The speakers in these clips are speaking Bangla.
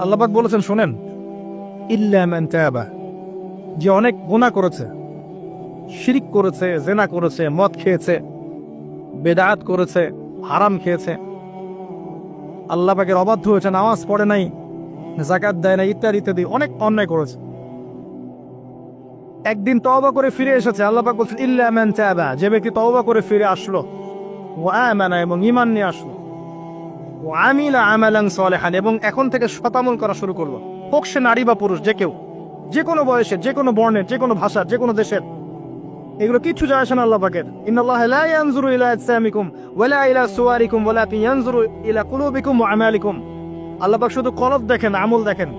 আল্লাহ পাক বলেছেন শোনেন, ইল্লা মান তাবা, যে অনেক গুনাহ করেছে, শিরক করেছে, জেনা করেছে, মদ খেয়েছে, বেদাত করেছে, হারাম খেয়েছে, আল্লাহ পাকের অবাধ্য হয়েছে, নামাজ পড়ে নাই, যাকাত দেয় না, ইত্যাদি ইত্যাদি অনেক অন্যায় করেছে, একদিন তওবা করে ফিরে এসেছে। আল্লাহ পাক বলছেন ইল্লা মান তাবা, যে ব্যক্তি তওবা করে ফিরে আসলো, ওয়া আমানা, এবং ঈমান নিয়ে আসলো, ওয়া আমিলা আমালান সালিহান, এবং এখন থেকে সতামল করা শুরু করলো, হোক সে নারী বা পুরুষ, যে কেউ, যে কোনো বয়সের, যে কোনো বর্ণের, যে কোনো ভাষার, যে কোনো দেশের, এগুলো কিচ্ছু যায় আসে না আল্লাহ পাকের। ইন্নাল্লাহা লা ইয়ানজুরু ইলা আজসামিকুম ওয়ালা ইলা সুওয়ারিকুম ওয়ালাকিন ইয়ানজুরু ইলা কুলুবিকুম ওয়া আমালিকুম। আল্লাহ পাক শুধু কলব দেখেন, আমল দেখেন,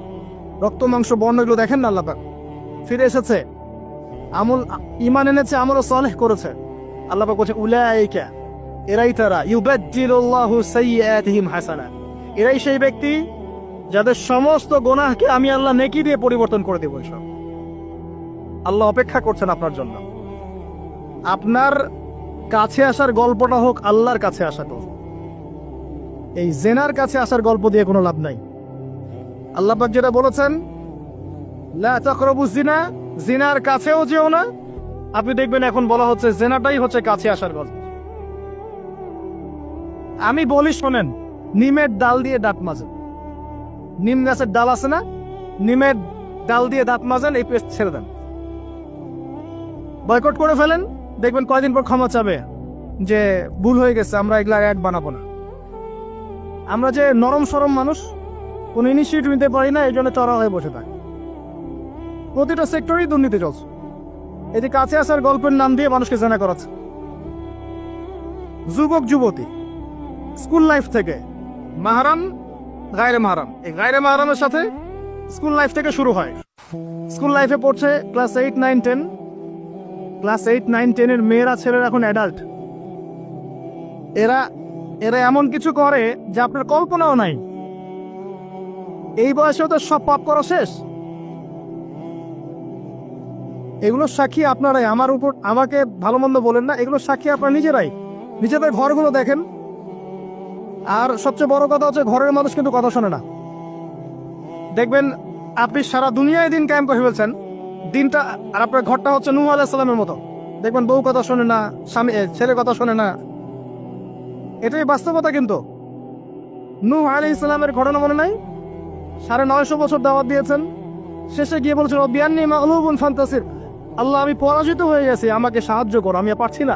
রক্ত মাংস বর্ণ এগুলো দেখেন না। আল্লাহ পাক ফিরে এসেছে, আমল ঈমান এনেছে, আমল সালেহ করেছে। আল্লাহ পাক বলছেন উলাইকা, এরাই তারা, ইউবাদদিলুল্লাহু সাইয়্যাতিহিম হাসানাত, এরাই সেই ব্যক্তি যাদের সমস্ত গুনাহকে আমি আল্লাহ নেকি দিয়ে পরিবর্তন করে দেব। এসব আল্লাহ অপেক্ষা করছেন আপনার জন্য। আপনার কাছে আসার গল্পটা হোক আল্লাহর কাছে আসা গল্প, এই জেনার কাছে আসার গল্প দিয়ে কোনো লাভ নাই। আল্লাহ পাক যেটা বলেছেন লা তাকরাবুজ জিনা, জিনার কাছেও যেও না। আপনি দেখবেন এখন বলা হচ্ছে জেনাটাই হচ্ছে কাছে আসার গল্প। আমি বলি শোনেন, নিমের ডাল দিয়ে দাঁত মাজেন, নিম গাছের ডাল আছে না, নিমের ডাল দিয়ে দাঁত মাজেন, এই পেস্ট ছেড়ে দেন, বয়কট করে ফেলেন, দেখবেন কয়দিন পর ক্ষমা চাবে যে ভুল হয়ে গেছে, আমরা এগুলা অ্যাড বানাবো না। আমরা যে নরম সরম মানুষ, কোন ইনিশিয়েটিভ নিতে পারি না, এই জন্য চড়া হয়ে বসে থাকি। প্রতিটা সেক্টরেই দুর্নীতি চলছে। এই যে কাছে আসার গল্পের নাম দিয়ে মানুষকে জেনা করাচ্ছে। যুবক যুবতী স্কুল লাইফ থেকে মাহরাম, গায়রে মাহরাম, এই গায়রে মাহরামের সাথে স্কুল লাইফ থেকে শুরু হয়। স্কুল লাইফে পড়ছে ক্লাস 8, 9, 10, ক্লাস 8, 9, 10 এর মেয়েরা, ছেলেরা এখন অ্যাডাল্ট। এরা এরা এমন কিছু করে যা আপনার কল্পনাও নাই। এই বয়সেও তো সব পাপ করা শেষ। এগুলো সাক্ষী আপনারাই, আমার উপর আমাকে ভালো মন্দ বলেন না, এগুলো সাক্ষী আপনারা নিজেরাই। নিজেদের ঘরগুলো দেখেন। আর সবচেয়ে বড় কথা হচ্ছে ঘরের মানুষ কিন্তু কথা শোনে না। দেখবেন আপনি সারা দুনিয়ায় দিন কায়েম করে ফেলছেন, দিনটা, আর আপনার ঘরটা হচ্ছে নূহ আলাইহিস সালামের মতো। দেখবেন বউ কথা শোনে না, স্বামী ছেলে কথা শোনে না। এটাই বাস্তবতা। কিন্তু নূহ আলাইহিস সালামের ঘটনা মনে নাই? 950 বছর দাওয়াত দিয়েছেন, শেষে গিয়ে বলছেন রব্বি আন্নী মাগলুবুন ফান্তাসির, আল্লাহ আমি পরাজিত হয়ে গেছি, আমাকে সাহায্য করো, আমি আর পারছি না।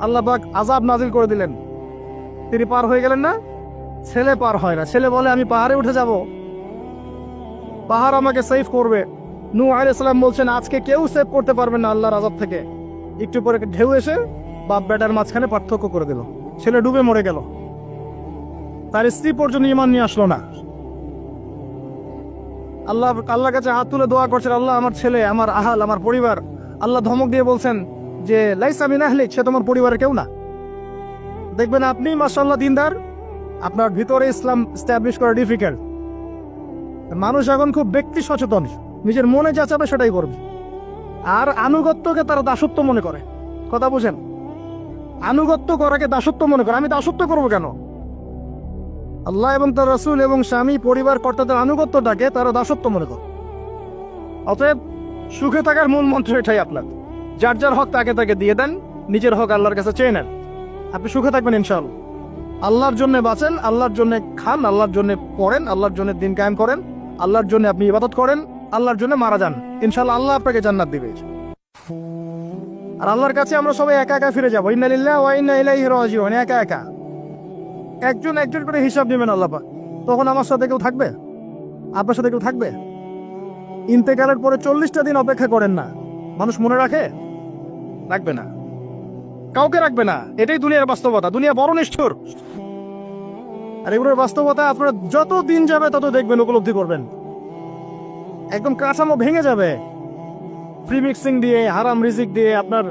আল্লাহ পাক আযাব নাজিল করে দিলেন, তিনি পার হয়ে গেলেন না। ছেলে পার হয় না, ছেলে বলে আমি পাহাড়ে উঠে যাব, পাহাড় আমাকে সেভ করবে। নূহ আলাইহিস সালাম বলছেন আজকে কেউ সেভ করতে পারবে না আল্লাহর আযাব থেকে। একটু পরে ঢেউ এসে বাপ বেটার মাঝখানে পার্থক্য করে দিল, ছেলে ডুবে মরে গেল, তার স্ত্রী পর্যন্ত ঈমান নিয়ে আসলো না। আল্লাহর কাছে হাত তুলে দোয়া করছেন, আল্লাহ আমার ছেলে, আমার আহাল, আমার পরিবার। আল্লাহ ধমক দিয়ে বলছেন যে লাইসা মিন আহলিক, সে তোমার পরিবারের কেউ না। দেখবেন আপনি মাশাআল্লাহ দিনদার, আপনার ভিতরে ইসলাম এস্টাবলিশ করা ডিফিকাল্ট। মানুষ এখন খুব ব্যক্তি সচেতন, নিজের মনে যা চাবে সেটাই করবে। আর আনুগত্যকে তারা দাসত্ব মনে করে। কথা বুঝেন? আনুগত্য করাকে দাসত্ব মনে করে। আমি দাসত্ব করবো কেন? আল্লাহ এবং তার রাসূল এবং স্বামী, পরিবার, কর্তাদের আনুগত্যটাকে তারা দাসত্ব মনে করে। অতএব সুখে থাকার মূল মন্ত্র এটাই আপনার, যার যার হক তাকে তাকে দিয়ে দেন, নিজের হক আল্লাহর কাছে চেয়ে নেন, আপনি সুখে থাকবেন ইনশাআল্লাহ। আল্লাহর জন্য বাঁচেন, আল্লাহর জন্য খান, আল্লাহর জন্য পড়েন, আল্লাহর জন্য দিন কায়েম করেন, আল্লাহর জন্য আপনি ইবাদত করেন, আল্লাহর জন্য মারা যান, ইনশাআল্লাহ আল্লাহ আপনাকে জান্নাত দিবে। আর আল্লাহর কাছে আমরা সবাই একা একা ফিরে যাবো। ইন্না লিল্লাহি ওয়া ইন্না ইলাইহি রাজিউন। একা একা একজন একজন করে হিসাব নেবেন আল্লাহ পাক। তখন আমার সাথে কেউ থাকবে? আপনার সাথে কেউ থাকবে? ইন্তেকালের পরে 40টা দিন অপেক্ষা করেন না, মানুষ মনে রাখে? রাখবে না, কাউকে রাখবে না। এটাই দুনিয়ার বাস্তবতা। দুনিয়া বড় নিষ্ঠুর। আর এগুলোর বাস্তবতা আপনারা যত দিন যাবে তত দেখবেন, উপলব্ধি করবেন। একদম কাঠামো ভেঙে যাবে, ফ্রি মিক্সিং দিয়ে, হারাম রিজিক দিয়ে, আপনার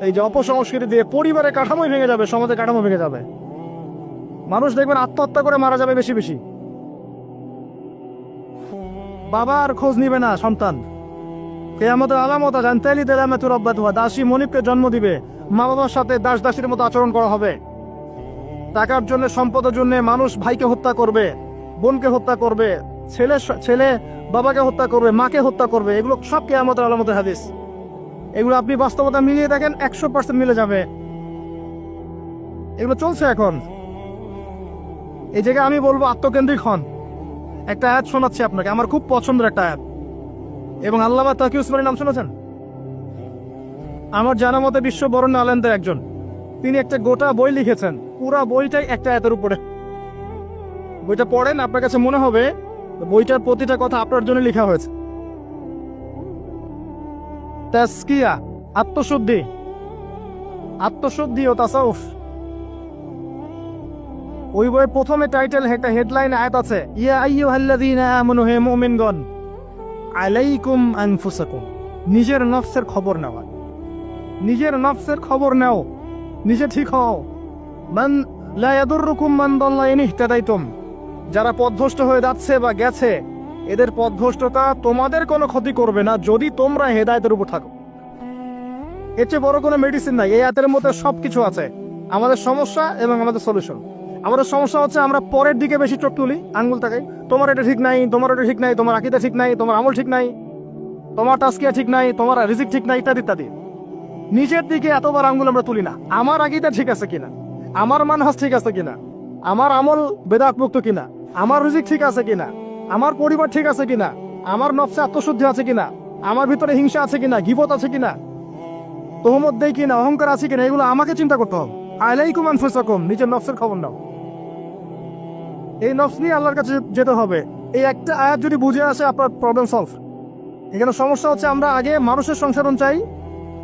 এই যে অপসংস্কৃতি দিয়ে পরিবারের কাঠামোই ভেঙে যাবে, সমাজের কাঠামো ভেঙে যাবে। মানুষ দেখবেন আত্মহত্যা করে মারা যাবে বেশি বেশি। বাবার খোঁজ নিবে না সন্তান। কিয়ামতের আলামত জানতালি দেলামাতু রাব্বাতুহা, দাসী মনিবকে জন্ম দিবে, মা বাবার সাথে দাস দাসীর মতো আচরণ করা হবে। টাকার জন্য, সম্পদের জন্য মানুষ ভাইকে হত্যা করবে, বোনকে হত্যা করবে, ছেলে ছেলে বাবাকে হত্যা করবে, মাকে হত্যা করবে, এগুলো সব কিয়ামতের আলামতের হাদিস। এগুলো আপনি বাস্তবতা মিলিয়ে দেখেন 100% মিলে যাবে। এগুলো চলছে এখন। এই জায়গায় আমি বলবো আত্মকেন্দ্রিক হন। একটা আয়াত শোনাচ্ছি আপনাকে, আমার খুব পছন্দের একটা আয়াত, এবং আল্লামা তাকি উসমানীর নাম শুনেছেন? আমার জানা মতে বিশ্ব বরেণ্য আলেমদের একজন। তিনি একটা গোটা বই লিখেছেন, পুরা বইটাই একটা আয়াতের উপরে। বইটা পড়েন, আপনার কাছে মনে হবে বইটার প্রতিটা কথা আপনার জন্য লেখা হয়েছে। তাসকিয়া, আত্মশুদ্ধি, আত্মশুদ্ধি ও তাসাউফ। ওই বইয়ের প্রথমে টাইটেল, একটা হেডলাইন আয়াত আছে, ইয়া আইয়ুহাল্লাযীনা আমানু, হে মুমিনগণ, আলাইকুম আনফুসাকুম, নিজের নফসের খবর নেওয়া, নিজের নফসের খবর নাও, নিজে ঠিক হও। মান লা ইয়াদুররুকুম মান দাল্লা ইন ইহতাদাইতুম, যারা পথভ্রষ্ট হয়ে যাচ্ছে বা গেছে, এদের পথভ্রষ্টতা তোমাদের কোনো ক্ষতি করবে না যদি তোমরা হেদায়েতের উপর থাকো। এর চেয়ে বড় কোনো মেডিসিন নাই। এই আয়াতের মধ্যে সবকিছু আছে, আমাদের সমস্যা এবং আমাদের সলিউশন। আমাদের সমস্যা হচ্ছে আমরা পরের দিকে বেশি চোখ তুলি, আঙ্গুল তাকাই, তোমার এটা ঠিক নাই, তোমার এটা ঠিক নাই, তোমার আকীদা ঠিক নাই, তোমার আমল ঠিক নাই, তোমার তাসকিয়া ঠিক নাই, তোমার রিজিক ঠিক নাই, ইত্যাদি ইত্যাদি। নিজের দিকে এতবার আঙ্গুল আমরা তুলি না। আমার আকীদা ঠিক আছে কিনা, আমার মানহাজ ঠিক আছে কিনা, আমার আমল বেদাত মুক্ত কিনা, আমার রিজিক ঠিক আছে কিনা, আমার পরিবার ঠিক আছে কিনা, আমার নফসে আত্মশুদ্ধি আছে কিনা, আমার ভিতরে হিংসা আছে কিনা, গীবত আছে কিনা, তোহমত দেই কিনা, অহংকার আছে কিনা, এগুলো আমাকে চিন্তা করতে হবে। আলাইকুম আনফুসাকুম, নিজের নফসের খবর নাও। এই নফস নিয়ে আল্লাহর কাছে যেতে হবে। এই একটা আয়াত যদি বুঝে আসে, আপনার প্রবলেম সলভ। এখানে সমস্যা হচ্ছে আমরা আগে মানুষের সংশোধন চাই,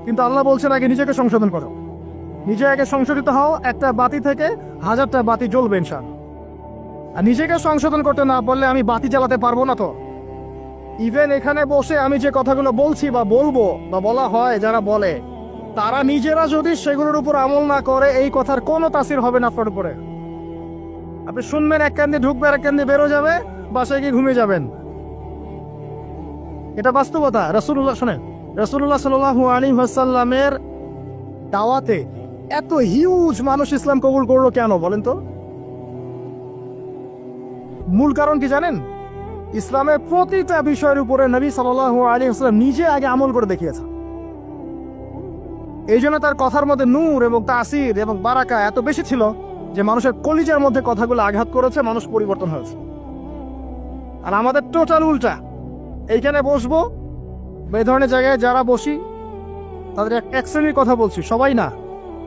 কিন্তু আল্লাহ বলছেন আগে নিজেকে সংশোধন করো। নিজে আগে সংশোধিত হও, একটা বাতি থেকে 1000টা বাতি জ্বলবে ইনশাআল্লাহ। আর নিজেকে সংশোধন করতে না পারলে আমি বাতি জ্বালাতে পারবো না। তো ইভেন এখানে বসে আমি যে কথাগুলো বলছি বা বলবো বা বলা হয়, যারা বলে, তারা নিজেরা যদি সেগুলোর উপর আমল না করে, এই কথার কোনো তাসির হবে না আপনার উপরে। আপনি শুনবেন, এক কান দিয়ে ঢুকবে, এক কান দিয়ে বেরো যাবে, বাসায় গিয়ে ঘুমিয়ে যাবেন। এটা বাস্তবতা। রাসূলুল্লাহ, শোনেন, রাসূলুল্লাহ সাল্লাল্লাহু আলাইহি ওয়াসাল্লামের দাওয়াতে এত হিউজ মানুষ ইসলাম কবুল করলো কেন বলেন তো? মূল কারণ কি জানেন? ইসলামের প্রতিটা বিষয়ের উপরে নবী সাল্লাল্লাহু আলাইহি ওয়াসাল্লাম নিজে আগে আমল করে দেখিয়েছেন। এই জন্য তার কথার মধ্যে নূর এবং তাসির এবং বারাকা এত বেশি ছিল যে মানুষের কলিজার মধ্যে কথাগুলো আঘাত করেছে, মানুষ পরিবর্তন হয়েছে। আর আমাদের টোটাল উল্টা। এইখানে বসবো, এই ধরনের জায়গায় যারা বসি তাদের এক শ্রেণীর কথা বলছি, সবাই না।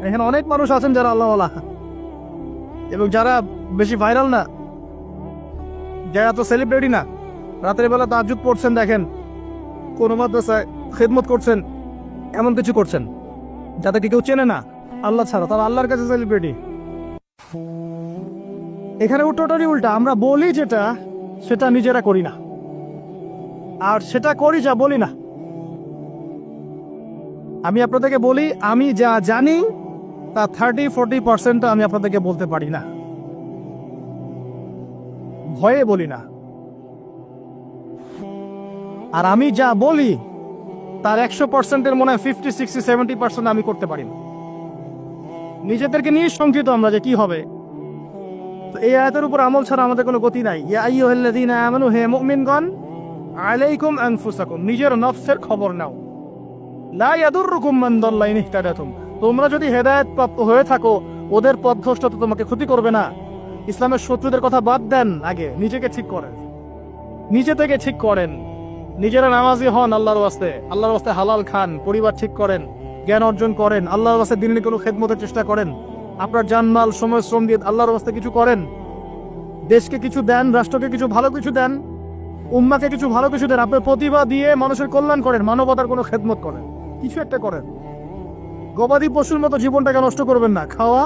এখানে অনেক মানুষ আছেন যারা আল্লাহওয়ালা এবং যারা বেশি ভাইরাল না, যারা তো সেলিব্রিটি না, রাতের বেলা তাহাজ্জুদ পড়ছেন, দেখেন কোন মাদ্রাসায় খেদমত করছেন, এমন কিছু করছেন যাদেরকে কেউ চেনে না আল্লাহ ছাড়া, তারা আল্লাহর কাছে সেলিব্রিটি। এখানে টোটালি উল্টা। আমরা বলি যেটা, সেটা নিজেরা করি না, আর সেটা করি যা বলি না। আমি আপনাদেরকে বলি, আমি যা জানি তা 30-40% আমি আপনাদেরকে বলতে পারি না, ভয়ে বলি না। আর আমি যা বলি তার 100%-এর মনে হয় 50-60-70% আমি করতে পারি না। নিজেদেরকে নিয়ে শঙ্কিত আমরা যে কি হবে। তো এই আয়াতের উপর আমল ছাড়া আমাদের কোনো গতি নাই। ইয়া আইয়ুহাল্লাযীনা আমানু, হে মুমিনগণ, আলাইকুম আনফুসাকুম, নিজের নফসের খবর নাও। লা ইয়াদুররুকুম মান দাল্লা ইন ইহতাদাতুম, তোমরা যদি হেদায়েত প্রাপ্ত হয়ে থাকো, ওদের পথভ্রষ্টতা তোমাকে ক্ষতি করবে না। ইসলামের শত্রুদের কথা বাদ দেন, আগে নিজেকে ঠিক করেন, নিজে থেকে ঠিক করেন। নিজেরা নামাজি হন আল্লাহর ওয়াস্তে, আল্লাহর ওয়াস্তে হালাল খান, পরিবার ঠিক করেন, জ্ঞান অর্জন করেন, আল্লাহর ওয়াস্তে দিনের কোনো খেদমতের চেষ্টা করেন, আপনার জানমাল সময় শ্রম দিয়ে আল্লাহর ওয়াস্তে কিছু করেন, দেশকে কিছু দেন, রাষ্ট্রকে কিছু ভালো কিছু দেন, উম্মাকে কিছু ভালো কিছু দেন, আপনার প্রতিভা দিয়ে মানুষের কল্যাণ করেন, মানবতার কোনো খেদমত করেন, কিছু একটা করেন। গবাদি পশুর মতো জীবনটাকে নষ্ট করবেন না। খাওয়া,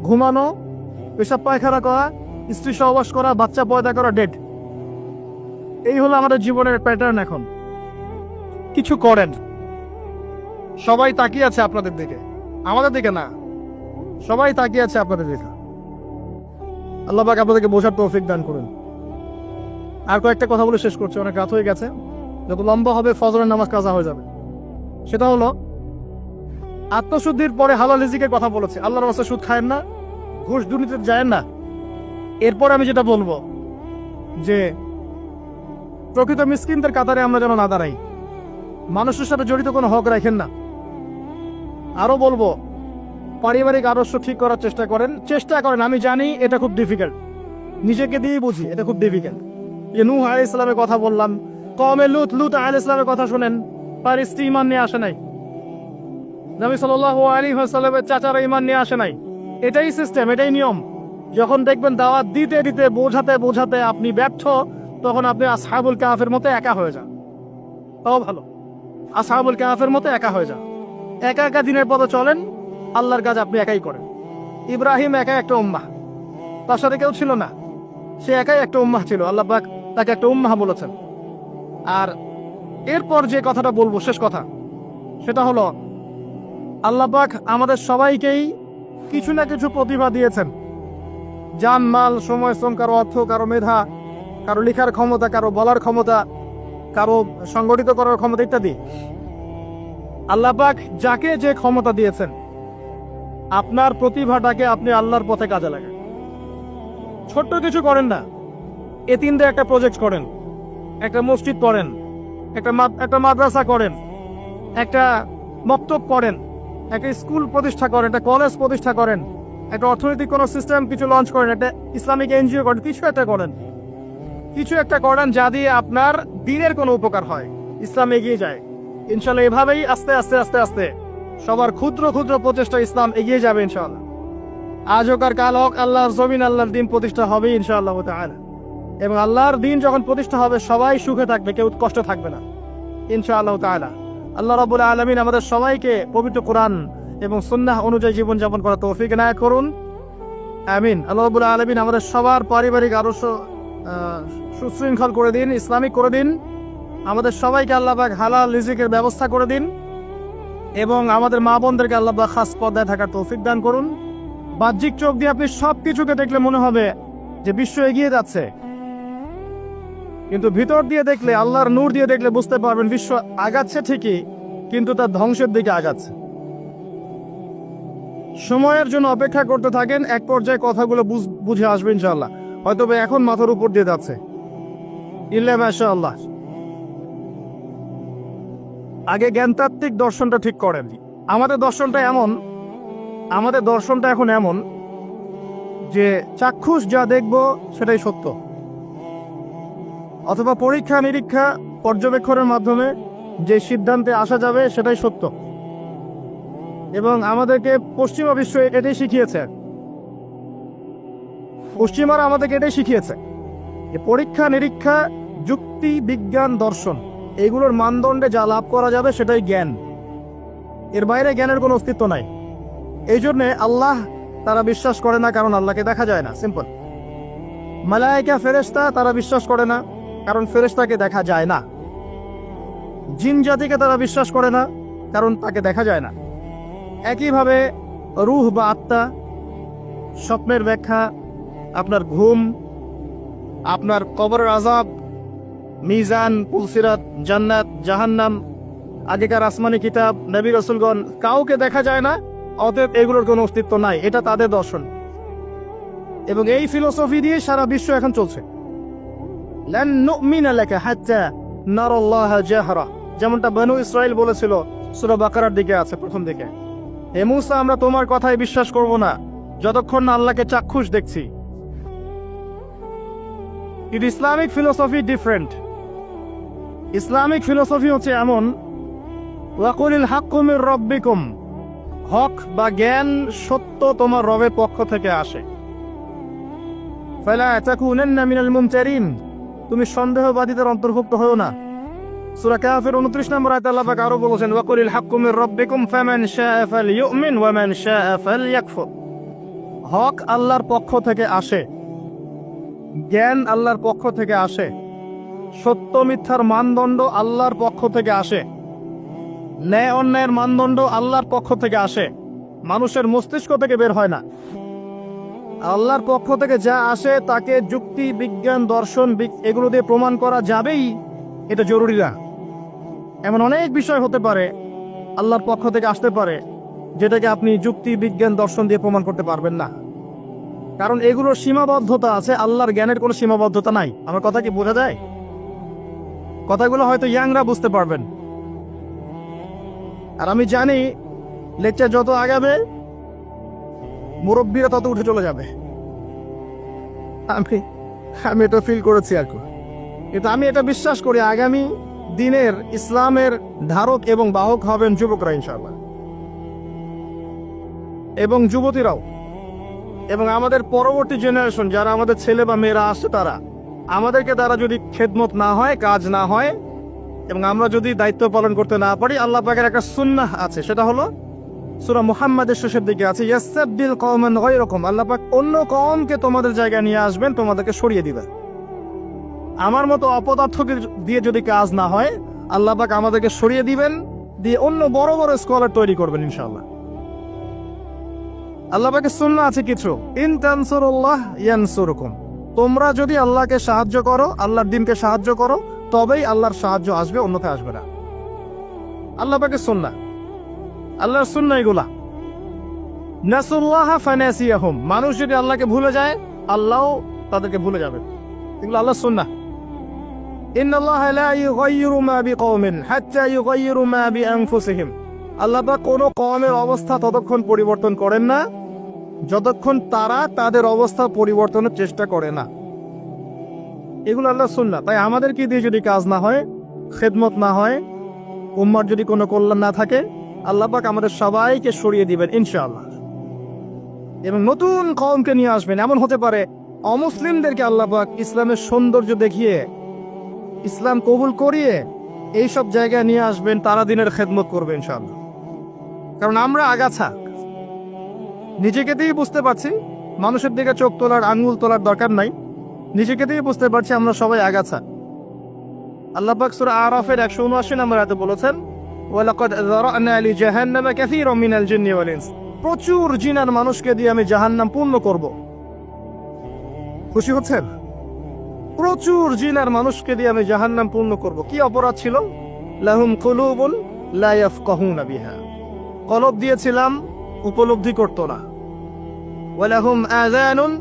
ঘুমানো, পেশাব পায়খানা করা, স্ত্রী সহবাস করা, বাচ্চা পয়দা করা, ডেড, এই হলো আমাদের জীবনের প্যাটার্ন। এখন কিছু করেন। সবাই তাকিয়ে আছে আপনাদের দিকে, আমাদের দিকে না, সবাই তাকিয়ে আছে আপনাদের দিকে। আল্লাহ পাক আপনাদেরকে বোঝার তৌফিক দান করুন। আর কয়েকটা কথা বলে শেষ করছি, অনেক রাত হয়ে গেছে, যত লম্বা হবে ফজরের নামাজ কাজা হয়ে যাবে। সেটা হলো, আত্মশুদ্ধির পরে হালাল রিজিকের কথা বলেছে। আল্লাহর রাস্তায় সুদ খায়েন না, ঘুষ দুর্নীতিতে যায়েন না। এরপর আমি যেটা বলবো যে প্রকৃত মিসকিনদের কাতারে আমরা যেন না দাঁড়াই। মানুষের সাথে জড়িত কোনো হক রাখেন না। আরো বলবো, পারিবারিক আদর্শ ঠিক করার চেষ্টা করেন। আমি জানি এটা খুব ডিফিকাল্ট, নিজেকে দিয়েই বুঝি এটা খুব ডিফিকাল্ট। যে নূহ আলাইহিস সালামের কথা বললাম, কওমে লুত আলাইহিস সালামের কথা শুনেন, তার স্ত্রী ঈমান নিয়ে আসে নাই। নবী সাল্লাল্লাহু আলাইহি ওয়াসাল্লামের চাচারা ঈমান নিয়ে আসে নাই। এটাই সিস্টেম, এটাই নিয়ম। যখন দেখবেন দাওয়াত দিতে দিতে বোঝাতে আপনি ব্যর্থ, তখন আপনি আসহাবুল কাহফের মতো একা হয়ে যান। তাও ভালো, আসহাবুল কাহফের মতো একা হয়ে যান। একা একা দিনের পথে চলেন, আল্লাহর কাজ আপনি একাই করেন। ইব্রাহিম একা একটা উম্মাহ, তার সাথে কেউ ছিল না, সে একাই একটা উম্মাহ ছিল। আল্লাহ পাক তাকে একটা উম্মাহ বলেছেন। আর এরপর যে কথাটা বলবো, শেষ কথা, সেটা হলো আল্লাহ পাক আমাদের সবাইকেই কিছু না কিছু প্রতিভা দিয়েছেন। জান, মাল, সময়, শ্রম, কারো অর্থ, কারো মেধা, কারো লেখার ক্ষমতা, কারো বলার ক্ষমতা, কারো সংগঠিত করার ক্ষমতা ইত্যাদি। আল্লাহ পাক যাকে যে ক্ষমতা দিয়েছেন, আপনার প্রতিভাটাকে আপনি আল্লাহর পথে কাজে লাগান। ছোট্ট কিছু করেন না, এতিমদের একটা প্রজেক্ট করেন, একটা মসজিদ করেন, একটা মাদ্রাসা করেন, একটা মক্তব করেন, একটা স্কুল প্রতিষ্ঠা করেন, একটা কলেজ প্রতিষ্ঠা করেন, একটা অর্থনৈতিক কোনো সিস্টেম কিছু লঞ্চ করেন, একটা ইসলামিক এনজিও করেন, কিছু একটা করেন যা দিয়ে আপনার দিনের কোনো উপকার হয়, ইসলাম এগিয়ে যায়। ইনশাল্লাহ এভাবেই আস্তে আস্তে সবার ক্ষুদ্র ক্ষুদ্র প্রচেষ্টা ইসলাম এগিয়ে যাবে ইনশাআল্লাহ। আজ হোক আর কাল হোক, আল্লাহর জমিন, আল্লাহর দিন প্রতিষ্ঠা হবে ইনশাআল্লাহ তাআলা। এবং আল্লাহর দিন যখন প্রতিষ্ঠা হবে, সবাই সুখে থাকবে, কেউ কষ্ট থাকবে না ইনশাআল্লাহ তাআলা। আল্লাহ রাব্বুল আলামিন আমাদের সবাইকে পবিত্র কোরআন এবং সুন্নাহ অনুযায়ী জীবনযাপন করার তৌফিক এনায়েত করুন, আমিন। আল্লাহ রাব্বুল আলামিন আমাদের সবার পারিবারিক আদর্শ সুশৃঙ্খল করে দিন, ইসলামিক করে দিন। আমাদের সবাইকে আল্লাহ পাক হালাল রিজিকের ব্যবস্থা করে দিন, এবং আমাদের মা বোনদেরকে আল্লাহ পাক খাস পর্দায় থাকার তৌফিক দান করুন। বাহ্যিক চোখ দিয়ে আপনি সবকিছুকে দেখলে মনে হবে যে বিশ্ব এগিয়ে যাচ্ছে, কিন্তু ভিতর দিয়ে দেখলে, আল্লাহর নূর দিয়ে দেখলে বুঝতে পারবেন বিশ্ব আগাচ্ছে ঠিকই, কিন্তু তার ধ্বংসের দিকে আগাচ্ছে। সময়ের জন্য অপেক্ষা করতে থাকেন, এক পর্যায়ে কথাগুলো বুঝে আসবে ইনশাআল্লাহ। হয়তো এখন মাথার উপর দিয়ে যাচ্ছে, ইল্লা মাশাআল্লাহ। আগে জ্ঞানতাত্ত্বিক দর্শনটা ঠিক করেন। আমাদের দর্শনটা এখন এমন যে চাক্ষুষ যা দেখব সেটাই সত্য, অথবা পরীক্ষা নিরীক্ষা পর্যবেক্ষণের মাধ্যমে যে সিদ্ধান্তে আসা যাবে সেটাই সত্য। এবং আমাদেরকে পশ্চিমা বিশ্ব এটাই শিখিয়েছে, পশ্চিমারা আমাদেরকে এটাই শিখিয়েছে যে পরীক্ষা নিরীক্ষা, যুক্তি, বিজ্ঞান, দর্শন, এগুলোর মানদণ্ডে যা লাভ করা যাবে সেটাই জ্ঞান। এর বাইরে জ্ঞানের কোনো অস্তিত্ব নাই। এই জন্যে আল্লাহ তারা বিশ্বাস করে না, কারণ আল্লাহকে দেখা যায় না, সিম্পল। মালায়েকা, ফেরেশতা তারা বিশ্বাস করে না, কারণ ফেরেশতাকে দেখা যায় না। জিন জাতিকে তারা বিশ্বাস করে না, কারণ তাকে দেখা যায় না। একইভাবে রূহ বা আত্মা, স্বপ্নের ব্যাখ্যা, আপনার ঘুম, আপনার কবরের আযাব, মিজান, পুলসিরাত, জান্নাত, জাহান্নাম, আগেকার আসমানি কিতাব, নবী রাসূলগণ, কাউকে দেখা যায় না, অতএব এগুলোর কোনো অস্তিত্ব নাই। এটা তাদের দর্শন, এবং এই ফিলোসফি দিয়ে সারা বিশ্ব এখন চলছে। লান নুমিনা লাকা হাত্তা নারাল্লাহা জাহরা, যেমনটা বনু ইসরাইল বলেছিল, সূরা বাকারার দিকে আছে, প্রথম দিকে। হে মূসা, আমরা তোমার কথায় বিশ্বাস করব না যতক্ষণ না আল্লাহকে চাক্ষুষ দেখছি। Islamic philosophy different. Islamic philosophy হচ্ছে এমন, ওয়াকুলিল হাক্কু মির রাব্বিকুম, হক বা জ্ঞান, সত্য তোমার রবের পক্ষ থেকে আসে। ফালা তাকুনান্না মিনাল মুমতারিন, তুমি সন্দেহবাদীদের অন্তর্ভুক্ত হও না। সূরা কাহফের 29 নম্বর আয়াতে আল্লাহ পাক আরো বলেছেন, ওয়াকুলিল হাক্কু মির রাব্বিকুম ফামান শাআ ফালইউমিন ওয়া মান শাআ ফালইয়াকফুর। হক আল্লাহর পক্ষ থেকে আসে, জ্ঞান আল্লাহর পক্ষ থেকে আসে, সত্য মিথ্যার মানদণ্ড আল্লাহর পক্ষ থেকে আসে, ন্যায় অন্যায়ের মানদণ্ড আল্লাহর পক্ষ থেকে আসে, মানুষের মস্তিষ্ক থেকে বের হয় না। আল্লাহর পক্ষ থেকে যা আসে তাকে যুক্তি, বিজ্ঞান, দর্শন এগুলো দিয়ে প্রমাণ করা যাবেই, এটা জরুরি না। এমন অনেক বিষয় হতে পারে আল্লাহর পক্ষ থেকে আসতে পারে যেটাকে আপনি যুক্তি, বিজ্ঞান, দর্শন দিয়ে প্রমাণ করতে পারবেন না, কারণ এগুলোর সীমাবদ্ধতা আছে। আল্লাহর জ্ঞানের কোনো সীমাবদ্ধতা নাই। আমার কথা কি বোঝা যায়? কথাগুলো হয়তো ইয়াংরা বুঝতে পারবেন। আর আমি জানি লেকচার যত আগাবে মুরব্বীরা তত উঠে চলে যাবে। আমি আমি এটা ফিল করেছি আর কি। কিন্তু আমি এটা বিশ্বাস করি আগামী দিনের ইসলামের ধারক এবং বাহক হবেন যুবকরা ইনশাআল্লাহ, এবং যুবতীরাও, এবং আমাদের পরবর্তী জেনারেশন যারা আমাদের ছেলে বা মেয়েরা আসছে তারা আমাদেরকে দ্বারা যদি খেদমত না হয়, কাজ না হয়, এবং আমরা যদি দায়িত্ব পালন করতে না পারি, আল্লাহ পাকের একটা সুন্নাহ আছে, সেটা হলো সূরা মুহাম্মাদের শেষের দিকে আছে, ইয়াসতাবদিল কওমান গায়রাকুম, আল্লাহ পাক অন্য কওমকে তোমাদের জায়গায় নিয়ে আসবেন, তোমাদেরকে সরিয়ে দিবেন। আমার মতো অপদার্থকে দিয়ে যদি কাজ না হয়, আল্লাহ পাক আমাদেরকে সরিয়ে দিবেন, দিয়ে অন্য বড় বড় স্কলার তৈরি করবেন ইনশাআল্লাহ। আল্লাহ পাকের সুন্নাহ আছে কিছু, ইন তানসুরুল্লাহ ইয়ানসুরকুম, তোমরা যদি আল্লাহকে সাহায্য করো, আল্লাহর দ্বীনকে সাহায্য করো, তবেই আল্লাহর সাহায্য আসবে, অন্যথায় আসবে না। আল্লাহ পাকের সুন্নাহ, আল্লাহর সুন্নাহ এগুলা। নাসুল্লাহ ফানাসিয়াহুম, মানুষ যদি আল্লাহকে ভুলে যায়, আল্লাহও তাদেরকে ভুলে যাবে। এগুলো আল্লাহর সুন্নাহ। ইন্নাল্লাহা লা ইউগাইয়িরু মা বিকওমিন হাত্তা ইউগাইয়িরু মা বিআনফুসিহিম, আল্লাহ পাক কোনো কওমের অবস্থা ততক্ষণ পরিবর্তন করেন না যতক্ষণ তারা তাদের অবস্থা পরিবর্তনের চেষ্টা করে না। এগুলো আল্লাহর সুন্নাহ। তাই আমাদেরকে দিয়ে যদি কাজ না হয়, খেদমত না হয়, উম্মার যদি কোনো কল্যাণ না থাকে, আল্লাহ পাক আমাদের সবাইকে সরিয়ে দিবেন ইনশাআল্লাহ, এবং নতুন কওমকে নিয়ে আসবেন। এমন হতে পারে অমুসলিমদেরকে আল্লাহ পাক ইসলামের সৌন্দর্য দেখিয়ে, ইসলাম কবুল করিয়ে এইসব জায়গায় নিয়ে আসবেন, তারা দিনের খেদমত করবে ইনশাআল্লাহ। কারণ আমরা আগাছা, নিজেকে দিয়ে বুঝতে পারছি, মানুষের দিকে চোখ তোলার, আঙ্গুল তোলার দরকার নাই, নিজেকে দিয়ে বুঝতে পারছি আমরা সবাই আগাছা। আল্লাহ পাক সূরা আরাফের 179 নম্বর আয়াতে বলেছেন, ওয়ালাকাদ যারানা লিজাহান্নামা কাসীরাম মিনাল জিন্নি ওয়াল ইনস, প্রচুর জিন আর মানুষকে দিয়ে আমি জাহান্নাম পূর্ণ করব। খুশি হচ্ছেন? প্রচুর জিন আর মানুষকে দিয়ে আমি জাহান্নাম পূর্ণ করব। কি অপরাধ ছিল? লাহুম কুলুবুন লা ইয়াফকাহুনা বিহা, কলব দিয়েছিলাম, উপলব্ধি করত না। ওয়ালাহুম আযানুন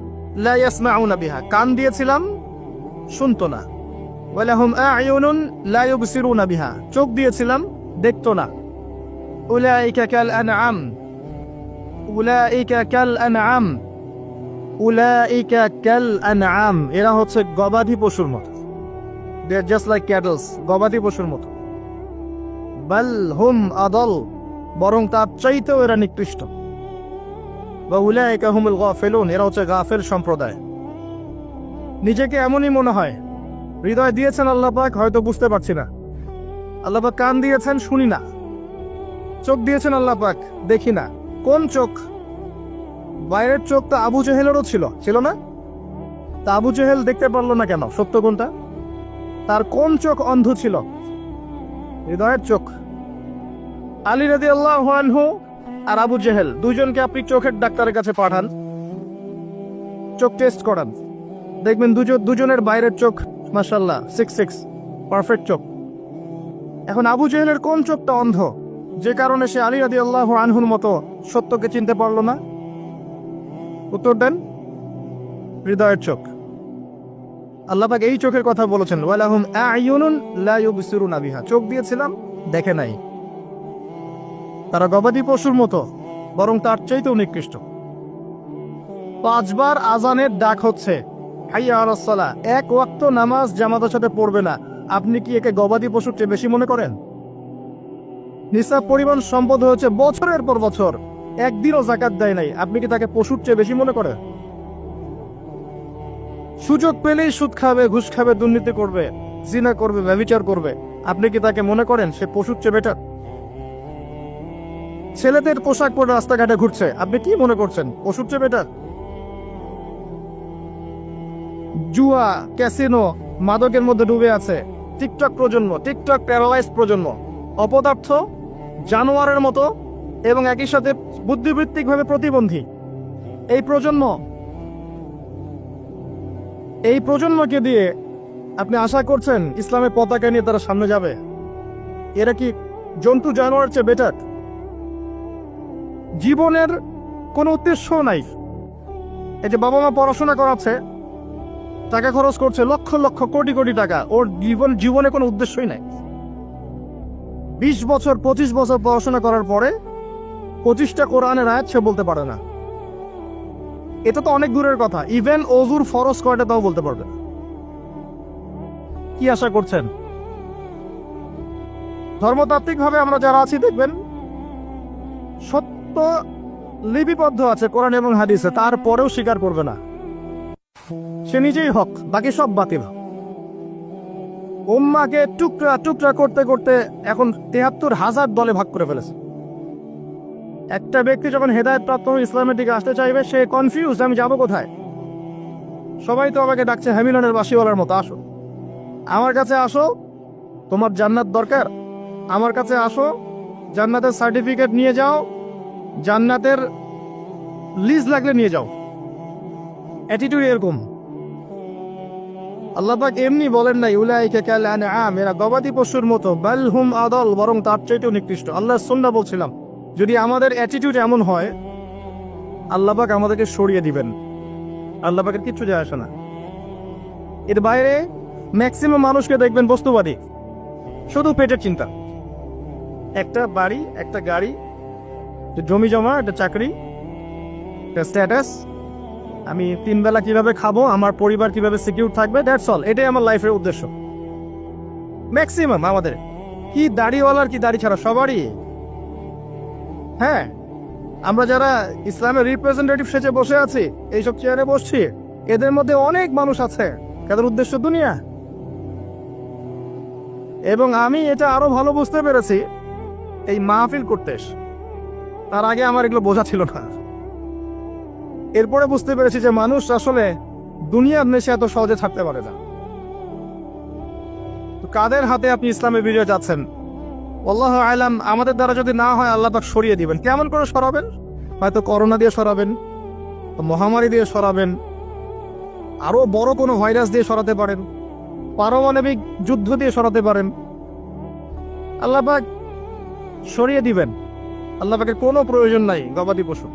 লা ইয়াসমাউনা বিহা, কান দিয়েছিলাম, শুনতো না। ওয়ালাহুম আ'য়ুনুন লা ইউবসিরুনা বিহা, চোখ দিয়েছিলাম, দেখতো না। উলাইকা কাল আনআম, উলাইকা কাল আনআম, উলাইকা কাল আনআম, এরা হচ্ছে গবাদি পশুর মতো। দে আর জাস্ট লাইক ক্যাটলস, গবাদি পশুর মতো। বাল হুম আদাল, বরং তার চাইতেও এরা নিকৃষ্ট। বা উলাইকা হুমুল গাফিলুন, এরা হচ্ছে গাফেল সম্প্রদায়। নিজেকে এমনই মনে হয়, হৃদয় দিয়েছেন আল্লাহ পাক, হয়তো বুঝতে পারছি না। আল্লাহ পাক কান দিয়েছেন, শুনি না। চোখ দিয়েছেন আল্লাহ পাক, দেখি না। কোন চোখ? বাইরের চোখ তো আবু জেহেলেরও ছিল না? তা আবু জেহেল দেখতে পারলো না কেন? সত্য কোনটা? তার কোন চোখ অন্ধ ছিল? হৃদয়ের চোখ। আলী রাদিয়াল্লাহু আনহু আর আবু জেহেল, দুইজনকে আপনি চোখের ডাক্তারের কাছে পাঠান, চোখ টেস্ট করান, দেখবেন দুজনের বাইরের চোখ মাশাআল্লাহ 6 পারফেক্ট চোখ। এখন আবু জেহেলের কোন চোখটা অন্ধ, যে কারণে সে আলী রাদিয়াল্লাহু আনহুর মতো সত্যকে চিনতে পারলো না? উত্তর দেন। হৃদয়ের চোখ। আল্লাহ পাক এই চোখের কথা বলেছেন, ওয়ালাহুম আ'য়ুনুন লা ইউবসিরুনা বিহা, চোখ দিয়েছিলাম, দেখে নাই। তারা গবাদি পশুর মতো, বরং তার চাইতেও নিকৃষ্ট। 5 বার আজানের ডাক হচ্ছে, হাইয়া আলাস সালাহ, এক ওয়াক্ত নামাজ জামাতের সাথে পড়বে না, আপনি কি একে গবাদি পশুর চেয়ে বেশি মনে করেন? নিসাব পরিমাণ সম্পদ হয়েছে বছরের পর বছর, একদিনও যাকাত দেয় নাই, আপনি কি তাকে পশুর চেয়ে বেশি মনে করেন? সুযোগ পেলেই সুদ খাবে, ঘুষ খাবে, দুর্নীতি করবে, জিনা করবে, ব্যভিচার করবে, আপনি কি তাকে মনে করেন সে পশুর চেয়ে বেটার? ছেলেদের পোশাক পরে রাস্তাঘাটে ঘুরছে, আপনি কি মনে করছেন পশুর চেয়ে বেটার? জুয়া, ক্যাসিনো, মাদকের মধ্যে ডুবে আছে টিকটক প্রজন্ম, টিকটক প্যারালাইজ প্রজন্ম, অপদার্থ, জানোয়ারের মতো, এবং একই সাথে বুদ্ধিবৃত্তিকভাবে প্রতিবন্ধী। এই প্রজন্মকে দিয়ে আপনি আশা করছেন ইসলামের পতাকা নিয়ে তারা সামনে যাবে? এরা কি জন্তু জানোয়ারের চেয়ে বেটার? জীবনের কোনো উদ্দেশ্য নাই। এই যে বাবা মা পড়াশোনা করাচ্ছে, টাকা খরচ করছে লক্ষ লক্ষ কোটি কোটি টাকা, ওর জীবনে কোনো উদ্দেশ্যই নাই। 20 বছর 25 বছর পড়াশোনা করার পরে 25টা কোরআনের আয়াত সে বলতে পারে না। এটা তো অনেক দূরের কথা, ইভেন ওযুর ফরজ কয়টা তাও বলতে পারবে না। কি আশা করছেন? ধর্মতাত্ত্বিকভাবে আমরা যারা আছি দেখবেন সত্য লিপিবদ্ধ আছে কোরআন এবং হাদিসে, তারপরেও স্বীকার করবে না। সে নিজেই হক, বাকি সব বাতিল। উম্মাকে টুকরা টুকরা করতে করতে এখন 73,000 দলে ভাগ করে ফেলেছে। একটা ব্যক্তি যখন হেদায়েত প্রাপ্ত ইসলামের দিকে আসতে চাইবে, সে কনফিউজ, আমি যাব কোথায়? সবাই তো আমাকে ডাকছে হ্যামিলনের বাসিওয়ালার মতো, আসো আমার কাছে, আসো তোমার জান্নাত দরকার, আমার কাছে আসো, জান্নাতের সার্টিফিকেট নিয়ে যাও, জান্নাতের লিজ লাগলে নিয়ে যাও। অ্যাটিটিউড এরকম। আল্লাহ পাক এমনি বলেন নাই উলাইকা কাল আনআম, এরা গবাদি পশুর মতো, বাল হুম আদাল, বরং তার চাইতেও নিকৃষ্ট। আল্লাহর সুন্নাহ বলছিলাম, যদি আমাদের অ্যাটিটিউড এমন হয়, আল্লাহ পাক আমাদেরকে সরিয়ে দিবেন। আল্লাহ পাকের কিচ্ছু যায় আসে না। এর বাইরে ম্যাক্সিমাম মানুষকে দেখবেন বস্তুবাদী, শুধু পেটের চিন্তা। একটা বাড়ি, একটা গাড়ি, জমি জমা, একটা চাকরি, একটা স্ট্যাটাস, আমি 3 বেলা কিভাবে খাবো, আমার পরিবার কিভাবে সিকিউর থাকবে, দ্যাটস অল। এটাই আমার লাইফের উদ্দেশ্য। ম্যাক্সিমাম আমাদের, কি দাড়িওয়ালার কি দাড়ি ছাড়া, সবারই। হ্যাঁ, আমরা যারা ইসলামের রিপ্রেজেন্টেটিভ সেজে বসে আছি, এইসব চেয়ারে বসছি, এদের মধ্যে অনেক মানুষ আছে যাদের উদ্দেশ্য দুনিয়া। এবং আমি এটা আরো ভালো বুঝতে পেরেছি এই মাহফিল করতে এসে। তার আগে আমার এগুলো বোঝা ছিল না। এরপরে বুঝতে পেরেছি যে মানুষ আসলে দুনিয়ার নেশে এত সহজে থাকতে পারে না। তো কাদের হাতে আপনি ইসলামের বিজয় যাচ্ছেন? আল্লাহু আ'লাম। আমাদের দ্বারা যদি না হয়, আল্লাহ পাক সরিয়ে দিবেন। কেমন করে সরাবেন? হয়তো করোনা দিয়ে সরাবেন, মহামারী দিয়ে সরাবেন, আরো বড় কোনো ভাইরাস দিয়ে সরাতে পারেন, পারমাণবিক যুদ্ধ দিয়ে সরাতে পারেন। আল্লাহ পাক সরিয়ে দিবেন। আল্লাহ পাকের কোনো প্রয়োজন নাই গবাদি পশু।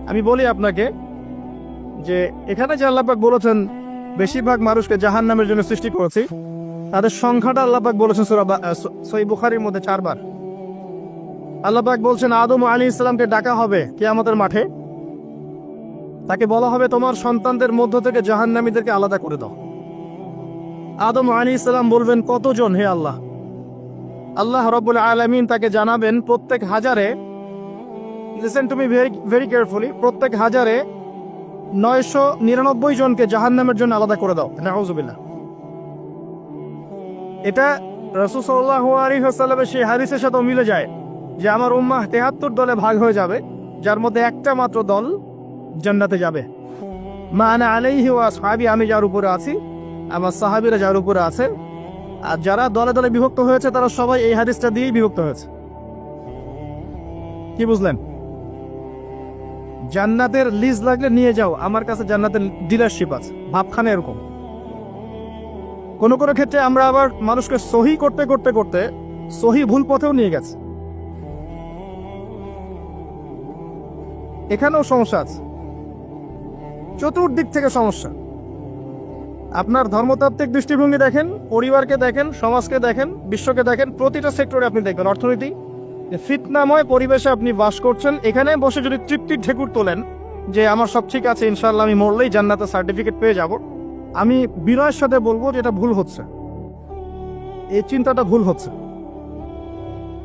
আমি বলি আপনাকে যে এখানে যে আল্লাহ পাক বলেছেন বেশিরভাগ মানুষকে জাহান্নামের জন্য সৃষ্টি করেছি, তাদের সংখ্যাটা আল্লাহ পাক বলেছেন সূরা সহিহ বুখারীর মধ্যে 4 বার। আল্লাহ পাক বলছেন আদম আলাইহিস সালামকে ডাকা হবে কিয়ামতের মাঠে, তাকে বলা হবে তোমার সন্তানদের মধ্য থেকে জাহান্নামীদেরকে আলাদা করে দাও। আদম আলাইহিস সালাম বলবেন কতজন হে আল্লাহ? আল্লাহ রাব্বুল আলামিন তাকে জানাবেন প্রত্যেক হাজারে, listen to me very carefully, প্রত্যেক হাজারে 999 জনকে জাহান্নামের জন্য আলাদা করে দাও। নাউযুবিল্লাহ। এটা রাসূল সাল্লাল্লাহু আলাইহি ওয়াসাল্লামের সেই হাদিসের সাথে মিলে যায় যে আমার উম্মাহ 73 দলে ভাগ হয়ে যাবে, যার মধ্যে একটা মাত্র দল জান্নাতে যাবে। মা আনা আলাইহি ওয়া আসহাবি, আমি যার উপরে আছি, আমার সাহাবীরা যার উপরে আছে। আর যারা দলে দলে বিভক্ত হয়েছে, তারা সবাই এই হাদিসটা দিয়েই বিভক্ত হয়েছে। কি বুঝলেন? জান্নাতের লিজ লাগলে নিয়ে যাও, আমার কাছে জান্নাতের ডিলারশিপ আছে, ভাবখানে এরকম। কোন কোন ক্ষেত্রে আমরা আবার মানুষকে সহি করতে করতে করতে সহি ভুল পথেও নিয়ে গেছে। এখানেও সমস্যা আছে, চতুর্দিক থেকে সমস্যা। আপনার ধর্মতাত্ত্বিক দৃষ্টিভঙ্গি দেখেন, পরিবারকে দেখেন, সমাজকে দেখেন, বিশ্বকে দেখেন, প্রতিটা সেক্টরে আপনি দেখবেন অর্থনীতি, ফিতনাময় পরিবেশে আপনি বাস করছেন। এখানে বসে যদি তৃপ্তির ঢেকুর তোলেন যে আমার সব ঠিক আছে, ইনশাআল্লাহ আমি মরলেই জান্নাতের সার্টিফিকেট পেয়ে যাব, আমি বিনয়ের সাথে বলবো যে এটা ভুল হচ্ছে, এই চিন্তাটা ভুল হচ্ছে।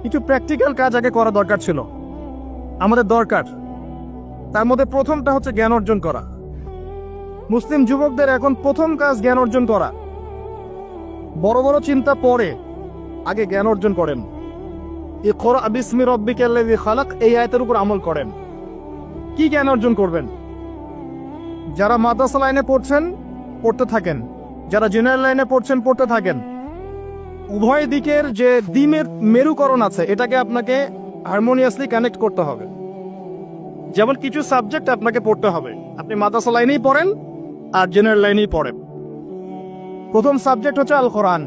কিছু প্র্যাকটিক্যাল কাজ আগে করা দরকার ছিল, আমাদের দরকার। তার মধ্যে প্রথমটা হচ্ছে জ্ঞান অর্জন করা। মুসলিম যুবকদের এখন প্রথম কাজ জ্ঞান অর্জন করা। বড় বড় চিন্তা পরে, আগে জ্ঞান অর্জন করেন। ইকরা বিসমি রাব্বিকাল্লাযী খালাক, এই আয়াতের উপর আমল করেন। কি জ্ঞান অর্জন করবেন? যারা মাদ্রাসা লাইনে পড়ছেন পড়তে থাকেন, যারা জেনারেল লাইনে পড়ছেন পড়তে থাকেন। উভয় দিকের যে দ্বিমের মেরুকরণ আছে, এটাকে আপনাকে হারমোনিয়াসলি কানেক্ট করতে হবে। যেমন কিছু সাবজেক্ট আপনাকে পড়তে হবে, আপনি মাদ্রাসা লাইনেই পড়েন আর জেনারেল লাইনেই পড়েন। প্রথম সাবজেক্ট হচ্ছে আল কোরআন,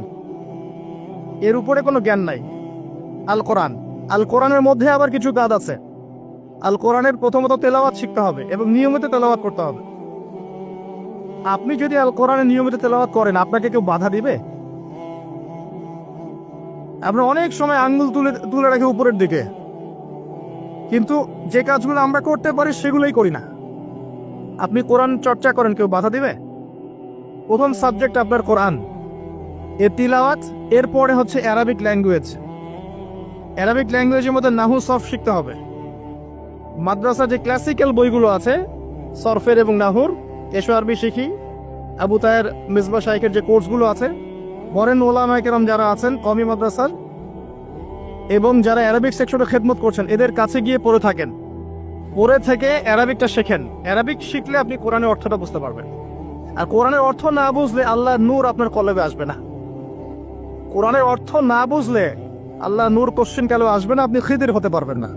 এর উপরে কোনো জ্ঞান নাই। আল কোরআন, আল কোরআনের মধ্যে আবার কিছু কাজ আছে। আল কোরআনের প্রথমত তেলাওয়াত শিখতে হবে এবং নিয়মিত তেলাওয়াত করতে হবে। আপনি যদি আল কোরআনের নিয়মিত তেলাওয়াত করেন, আপনাকে কেউ বাধা দিবে? আমরা অনেক সময় আঙ্গুল তুলে তুলে রাখি উপরের দিকে, কিন্তু যে কাজগুলো আমরা করতে পারি সেগুলোই করি না। আপনি কোরআন চর্চা করেন, কেউ বাধা দিবে? প্রথম সাবজেক্ট আপনার কোরআন, এর তিলাওয়াত, এরপরে হচ্ছে অ্যারাবিক ল্যাঙ্গুয়েজ। অ্যারাবিক ল্যাঙ্গুয়েজের মধ্যে নাহু সরফ শিখতে হবে। মাদ্রাসা যে ক্লাসিক্যাল বইগুলো আছে সরফের এবং নাহুর, এসো আরবি শিখি, আবু তাহের মিসবাহ শাইখের যে কোর্সগুলো আছে, বরেন ওলামায়ে কেরাম যারা আছেন কওমি মাদ্রাসার এবং যারা অ্যারাবিক সেকশনে খেদমত করছেন, এদের কাছে গিয়ে পড়ে থাকেন, পড়ে থেকে অ্যারাবিকটা শেখেন। অ্যারাবিক শিখলে আপনি কোরআনের অর্থটা বুঝতে পারবেন। আর কোরআনের অর্থ না বুঝলে আল্লাহর নূর আপনার কলবে আসবে না। কোরআনের অর্থ না বুঝলে আল্লাহ নূর কোশ্চিন কালেও আসবে না, আপনি খিদির হতে পারবেন না।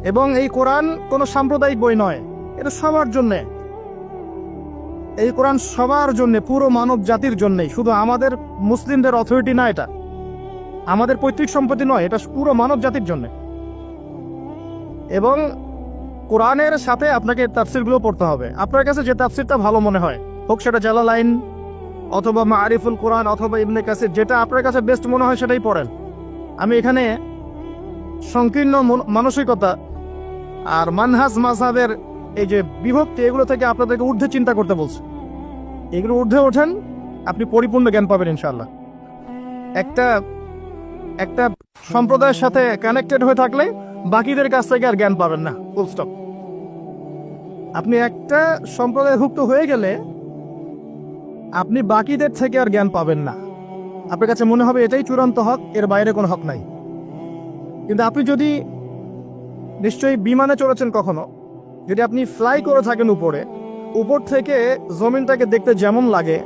এবং এই কোরআন কোনো সাম্প্রদায়িক বই নয়, এটা সবার জন্যে। এই কোরআন সবার জন্যে, পুরো মানব জাতির জন্যেই, শুধু আমাদের মুসলিমদের অথরিটি না, এটা আমাদের পৈতৃক সম্পত্তি নয়, এটা পুরো মানব জাতির জন্যে। এবং কোরআনের সাথে আপনাকে তাফসিরগুলো পড়তে হবে। আপনার কাছে যে তাফসিরটা ভালো মনে হয়, হোক সেটা জালালাইন অথবা মারিফুল কোরআন অথবা ইবনে কাসির, যেটা আপনার কাছে বেস্ট মনে হয় সেটাই পড়েন। আমি এখানে সংকীর্ণ মানসিকতা আর মানহাজ মাযহাবের এই যে বিভক্তি, এগুলো থেকে আপনাদেরকে ঊর্ধ্বে চিন্তা করতে বলছি। এগুলো ঊর্ধ্বে ওঠেন, আপনি পরিপূর্ণ জ্ঞান পাবেন ইনশাআল্লাহ। একটা একটা সম্প্রদায়ের সাথে কানেক্টেড হয়ে থাকলে বাকিদের কাছ থেকে আর জ্ঞান পাবেন না, ফুল স্টপ। আপনি একটা সম্প্রদায়ভুক্ত হয়ে গেলে আপনি বাকিদের থেকে আর জ্ঞান পাবেন না। আপনার কাছে মনে হবে এটাই চূড়ান্ত হক, এর বাইরে কোনো হক নাই। কিন্তু আপনি যদি নিশ্চয়ই বিমানে চড়েছেন কখনো, যদি আপনি ফ্লাই করে থাকেন উপরে, উপর থেকে জমিনটাকে দেখতে যেমন লাগে,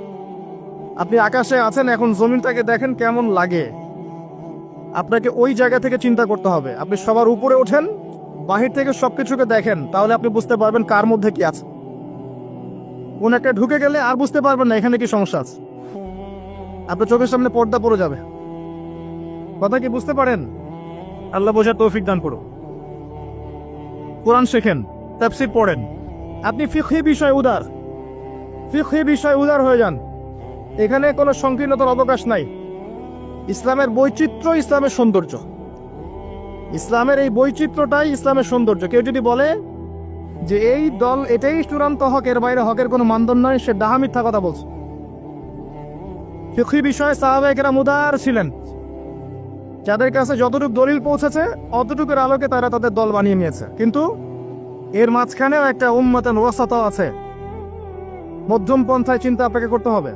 আপনি আকাশে আছেন, এখন জমিনটাকে দেখেন কেমন লাগে, আপনাকে ওই জায়গা থেকে চিন্তা করতে হবে। আপনি সবার উপরে ওঠেন, বাহির থেকে সবকিছুকে দেখেন, তাহলে আপনি বুঝতে পারবেন কার মধ্যে কি আছে। কোন একটা ঢুকে গেলে আর বুঝতে পারবেন না এখানে কি সমস্যা আছে, আপনার চোখের সামনে পর্দা পড়ে যাবে। কথা কি বুঝতে পারেন? আল্লাহ বোঝার তৌফিক দান করুন। কোরআন শেখেন, তাফসীর পড়েন। আপনি ফিকহি বিষয় উদার হয়ে যান। এখানে কোনো সংকীর্ণতার অবকাশ নাই। ইসলামের বৈচিত্র্য ইসলামের সৌন্দর্য। ইসলামের এই বৈচিত্র্যটাই ইসলামের সৌন্দর্য। কেউ যদি বলে যে এই দল এটাই চূড়ান্ত হক, এর বাইরে হকের কোনো মানদণ্ড নয়, সে ডাহা মিথ্যা কথা বলছে। ফিকহি বিষয়ে সাহাবায়ে কেরাম উদার ছিলেন। যাদের কাছে যতটুকু দলিল পৌঁছেছে অতটুকুর আলোকে তারা তাদের দল বানিয়ে নিয়েছে। কিন্তু এর মাঝখানেও একটা উম্মাতান ওয়াসাতা আছে, মধ্যম পন্থায় চিন্তা আপনাকে করতে হবে,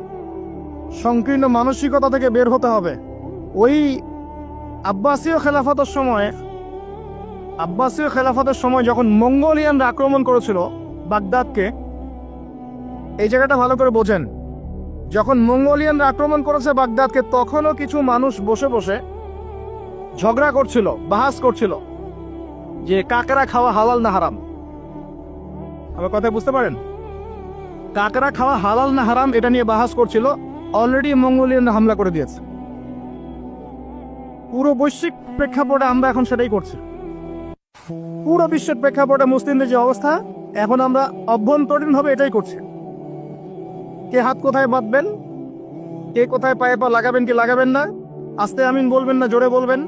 সংকীর্ণ মানসিকতা থেকে বের হতে হবে। ওই আব্বাসীয় খেলাফতের সময় যখন মঙ্গোলিয়ানরা আক্রমণ করেছিল বাগদাদকে, এই জায়গাটা ভালো করে বোঝেন। যখন মঙ্গোলিয়ানরা আক্রমণ করেছে বাগদাদকে, তখনও কিছু মানুষ বসে বসে ঝগড়া করছিল, বাহাস করছিল যে কাকড়া খাওয়া হালাল না হারাম। আমার কথা বুঝতে পারেন? কাকড়া খাওয়া হালাল না হারাম এটা নিয়ে বাহাস করছিল। অলরেডি মঙ্গোলিয়ানরা হামলা করে দিয়েছে। পুরো বৈশ্বিক প্রেক্ষাপটে আমরা এখন সেটাই করছি। পুরো বিশ্বের প্রেক্ষাপটে মুসলিমদের যে অবস্থা, এখন আমরা অভ্যন্তরীণভাবে এটাই করছি। কে হাত কোথায় বাঁধবেন, কে কোথায় পায়ে পা লাগাবেন কি লাগাবেন না, আস্তে আমিন বলবেন না জোরে বলবেন,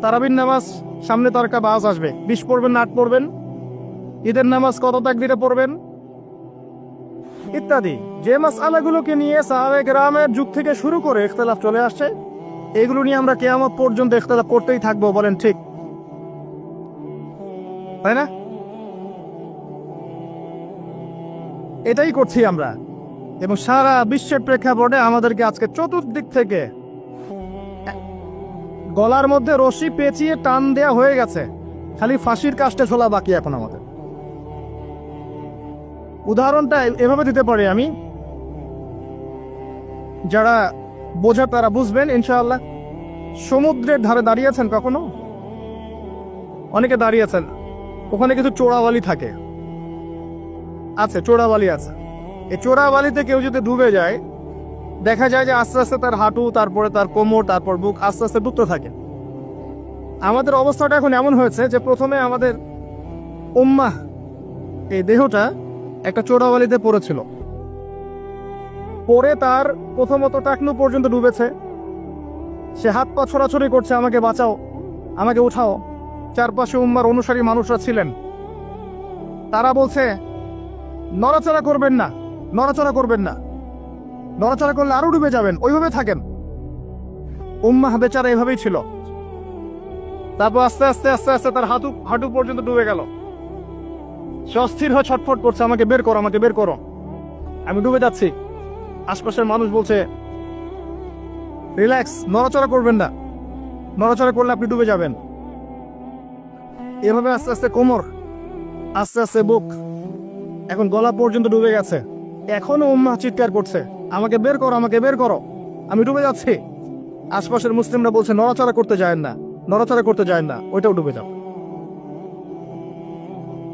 তারাবির নামাজ সামনে তরকা বাস আসবে, 20 পড়বেন না 8 পড়বেন, ঈদের নামাজ কত তাকবীরে পড়বেন, ইত্যাদি যে মাসআলাগুলোকে নিয়ে সাহাবায়ে কেরামের যুগ থেকে শুরু করে ইখতিলাফ চলে আসছে, এগুলো নিয়ে আমরা কিয়ামত পর্যন্ত ইখতিলাফ করতেই থাকবো। বলেন ঠিক, তাই না? এটাই করছি আমরা। এবং সারা বিশ্বের প্রেক্ষাপটে আমাদেরকে আজকে চতুর্দিক থেকে গলার মধ্যে রশি পেঁচিয়ে টান দেয়া হয়ে গেছে, খালি ফাঁসির কাস্টে ঝোলা বাকি এখন আমাদের। উদাহরণটা এভাবে দিতে পারি আমি, যারা বোঝা তারা বুঝবেন ইনশাআল্লাহ। সমুদ্রের ধারে দাঁড়িয়েছেন কখনো? অনেকে দাঁড়িয়েছেন, ওখানে কিছু চোরাবালি থাকে, আছে চোরাবালি আছে। এই চোরাবালিতে কেউ যদি ডুবে যায়, দেখা যায় যে আস্তে আস্তে তার হাঁটু, তারপরে তার কোমর, তারপর বুক আস্তে আস্তে ডুবতে থাকে। আমাদের অবস্থাটা এখন এমন হয়েছে যে প্রথমে আমাদের উম্মাহ, এই দেহটা একটা চোরাবালিতে পড়েছিল। পরে তার প্রথমত টাকনু পর্যন্ত ডুবেছে। সে হাত পা ছোড়াছড়ি করছে, আমাকে বাঁচাও, আমাকে উঠাও। চারপাশে উম্মার অনুসারী মানুষরা ছিলেন, তারা বলছে নড়াচড়া করবেন না, নড়াচড়া করবেন না, নড়াচড়া করলে আরো ডুবে যাবেন, ওইভাবে থাকেন। উম্মাহ বেচারা এভাবেই ছিল। তারপর আস্তে আস্তে আস্তে আস্তে তার হাঁটু পর্যন্ত ডুবে গেল। সে অস্থির হয়ে ছটফট করছে, আমাকে বের করো, আমাকে বের করো, আমি ডুবে যাচ্ছি। আশপাশের মানুষ বলছে রিল্যাক্স, নড়াচড়া করবেন না, নড়াচড়া করলে আপনি ডুবে যাবেন। এভাবে আস্তে আস্তে কোমর, আস্তে আস্তে বুক, এখন গলা পর্যন্ত ডুবে গেছে। এখনো উম্মাহ চিৎকার করছে, আমাকে বের করো, আমাকে বের করো, আমি ডুবে যাচ্ছি। আশপাশের মুসলিমরা বলছে নড়াচড়া করতে যায় না, নড়াচড়া করতে যায় না, ওইটাও ডুবে যাবে।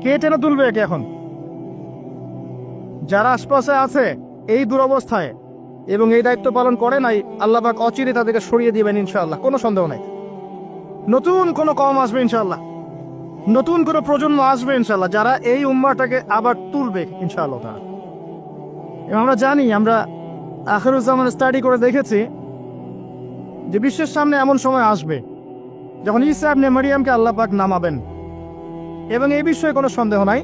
কে টেনে তুলবে একে এখন? যারা আশপাশে আছে এই দুরবস্থায় এবং এই দায়িত্ব পালন করে নাই, আল্লাহ পাক অচিরে তাদেরকে সরিয়ে দিবেন ইনশাআল্লাহ, কোনো সন্দেহ নাই। নতুন কোনো কওম আসবে ইনশাআল্লাহ, নতুন কোনো প্রজন্ম আসবে ইনশাআল্লাহ, যারা এই উম্মাহটাকে আবার তুলবে ইনশাআল্লাহ। এবং আমরা জানি, আমরা আখিরুজ্জামান স্টাডি করে দেখেছি যে বিশ্বের সামনে এমন সময় আসবে যখন ঈসা ইবনে মারিয়ামকে আল্লাহ পাক নামাবেন, এবং এই বিষয়ে কোনো সন্দেহ নাই।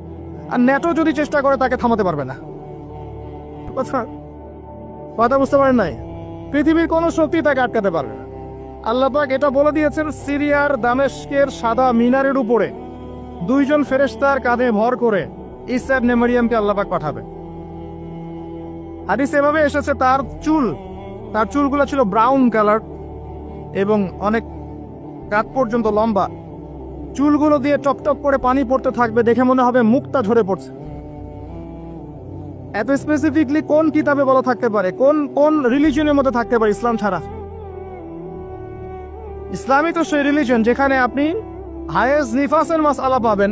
আর ন্যাটো যদি চেষ্টা করে তাকে থামাতে পারবে না। কথা বুঝতে পারেন নাই? পৃথিবীর কোনো শক্তি তাকে আটকাতে পারবে না। আল্লাহ পাক এটা বলে দিয়েছেন, সিরিয়ার দামেস্কের সাদা মিনারের উপরে দুইজন ফেরেশতার কাঁধে ভর করে ঈসা ইবনে মারিয়ামকে আল্লাহ পাক পাঠাবে। হাদিস এভাবে এসেছে, তার চুলগুলো ছিল ব্রাউন কালার এবং অনেক কাত পর্যন্ত লম্বা। চুলগুলো দিয়ে টপটপ করে পানি পড়তে থাকবে, দেখে মনে হবে মুক্তা ঝরে পড়ছে। এত স্পেসিফিকলি কোন কিতাবে বলা থাকতে পারে, কোন রিলিজনের মধ্যে থাকতে পারে ইসলাম ছাড়া? ইসলামই তো সেই রিলিজন যেখানে আপনি হায়েস্ট নিফাসের মাসআলা পাবেন,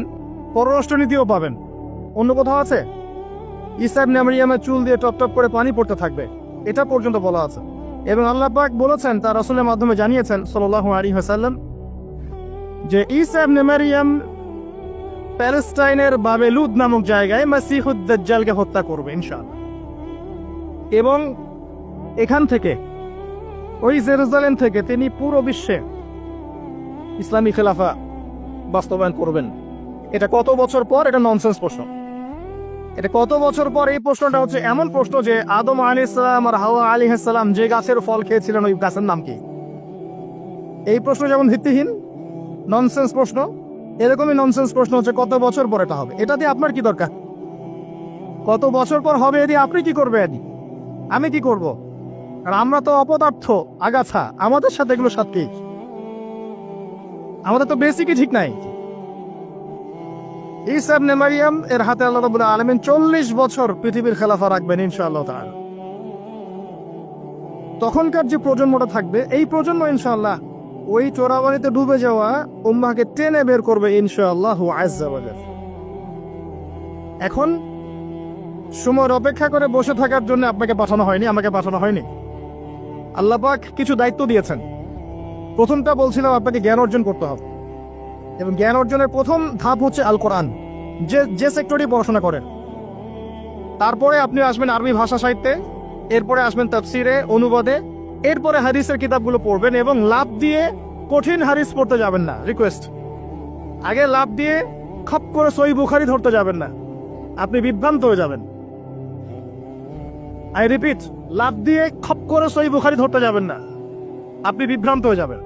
পররাষ্ট্রনীতিও পাবেন। অন্য কোথাও আছে? ঈসা ইবনে মারিয়ামের চুল দিয়ে টপটপ করে পানি পড়তে থাকবে, এটা পর্যন্ত বলা আছে। এবং আল্লাহ পাক বলেছেন, তার রাসূলের মাধ্যমে জানিয়েছেন সাল্লাল্লাহু আলাইহি ওয়াসাল্লাম, যে ঈসা ইবনে মারিয়াম প্যালেস্টাইনের বাবেলুদ নামক জায়গায় মাসিহুদ দাজ্জালকে হত্যা করবে ইনশাআল্লাহ। এবং এখান থেকে, ওই জেরুজালেম থেকে তিনি পুরো বিশ্বে ইসলামী খেলাফা বাস্তবায়ন করবেন। এটা কত বছর পর? এটা ননসেন্স প্রশ্ন। এটা কত বছর পর? এই প্রশ্নটা হচ্ছে এমন প্রশ্ন যে আদম আলাইহিস সালাম আর হাওয়া আলাইহিস সালাম যে গাছের ফল খেয়েছিলেন, ওই গাছের নাম কি? এই প্রশ্ন যেমন ভিত্তিহীন, ননসেন্স প্রশ্ন, এরকমই ননসেন্স প্রশ্ন হচ্ছে কত বছর পর এটা হবে। এটা দিয়ে আপনার কি দরকার? কত বছর পর হবে এদি আপনি কি করবে? এদি আমি কি করব? আর আমরা তো অপদার্থ, আগাছা, আমাদের সাথে এগুলো সাথে আমাদের তো বেসিকই ঠিক নাই। ঈসা ইবনে মারিয়াম এর হাতে আল্লাহ রাব্বুল আলামিন 40 বছর পৃথিবীর খেলাফা রাখবেন ইনশাআল্লাহ তাআলা। তখনকার যে প্রজন্মটা থাকবে, এই প্রজন্ম ইনশাআল্লাহ ওই চোরাবালিতে ডুবে যাওয়া উম্মাহকে টেনে বের করবে ইনশাআল্লাহ আযজা ওয়া জাল। এখন সময়ের অপেক্ষা করে বসে থাকার জন্য আপনাকে পাঠানো হয়নি, আমাকে পাঠানো হয়নি। আল্লাহ পাক কিছু দায়িত্ব দিয়েছেন। প্রথমটা বলছিলাম, আপনাকে জ্ঞান অর্জন করতে হবে, এবং জ্ঞান অর্জনের প্রথম ধাপ হচ্ছে আল কোরআন। যে সেক্টরে পড়াশোনা করেন, তারপরে আপনি আসবেন আরবি ভাষা সাহিত্যে, এরপরে আসবেন তাফসিরে, অনুবাদে, এরপরে হাদিসের কিতাবগুলো পড়বেন। এবং লাভ দিয়ে কঠিন হাদিস পড়তে যাবেন না, রিকোয়েস্ট। আগে লাভ দিয়ে খপ করে সহিহ বুখারী ধরতে যাবেন না, আপনি বিভ্রান্ত হয়ে যাবেন। আই রিপিট, লাভ দিয়ে খপ করে সহিহ বুখারী ধরতে যাবেন না, আপনি বিভ্রান্ত হয়ে যাবেন।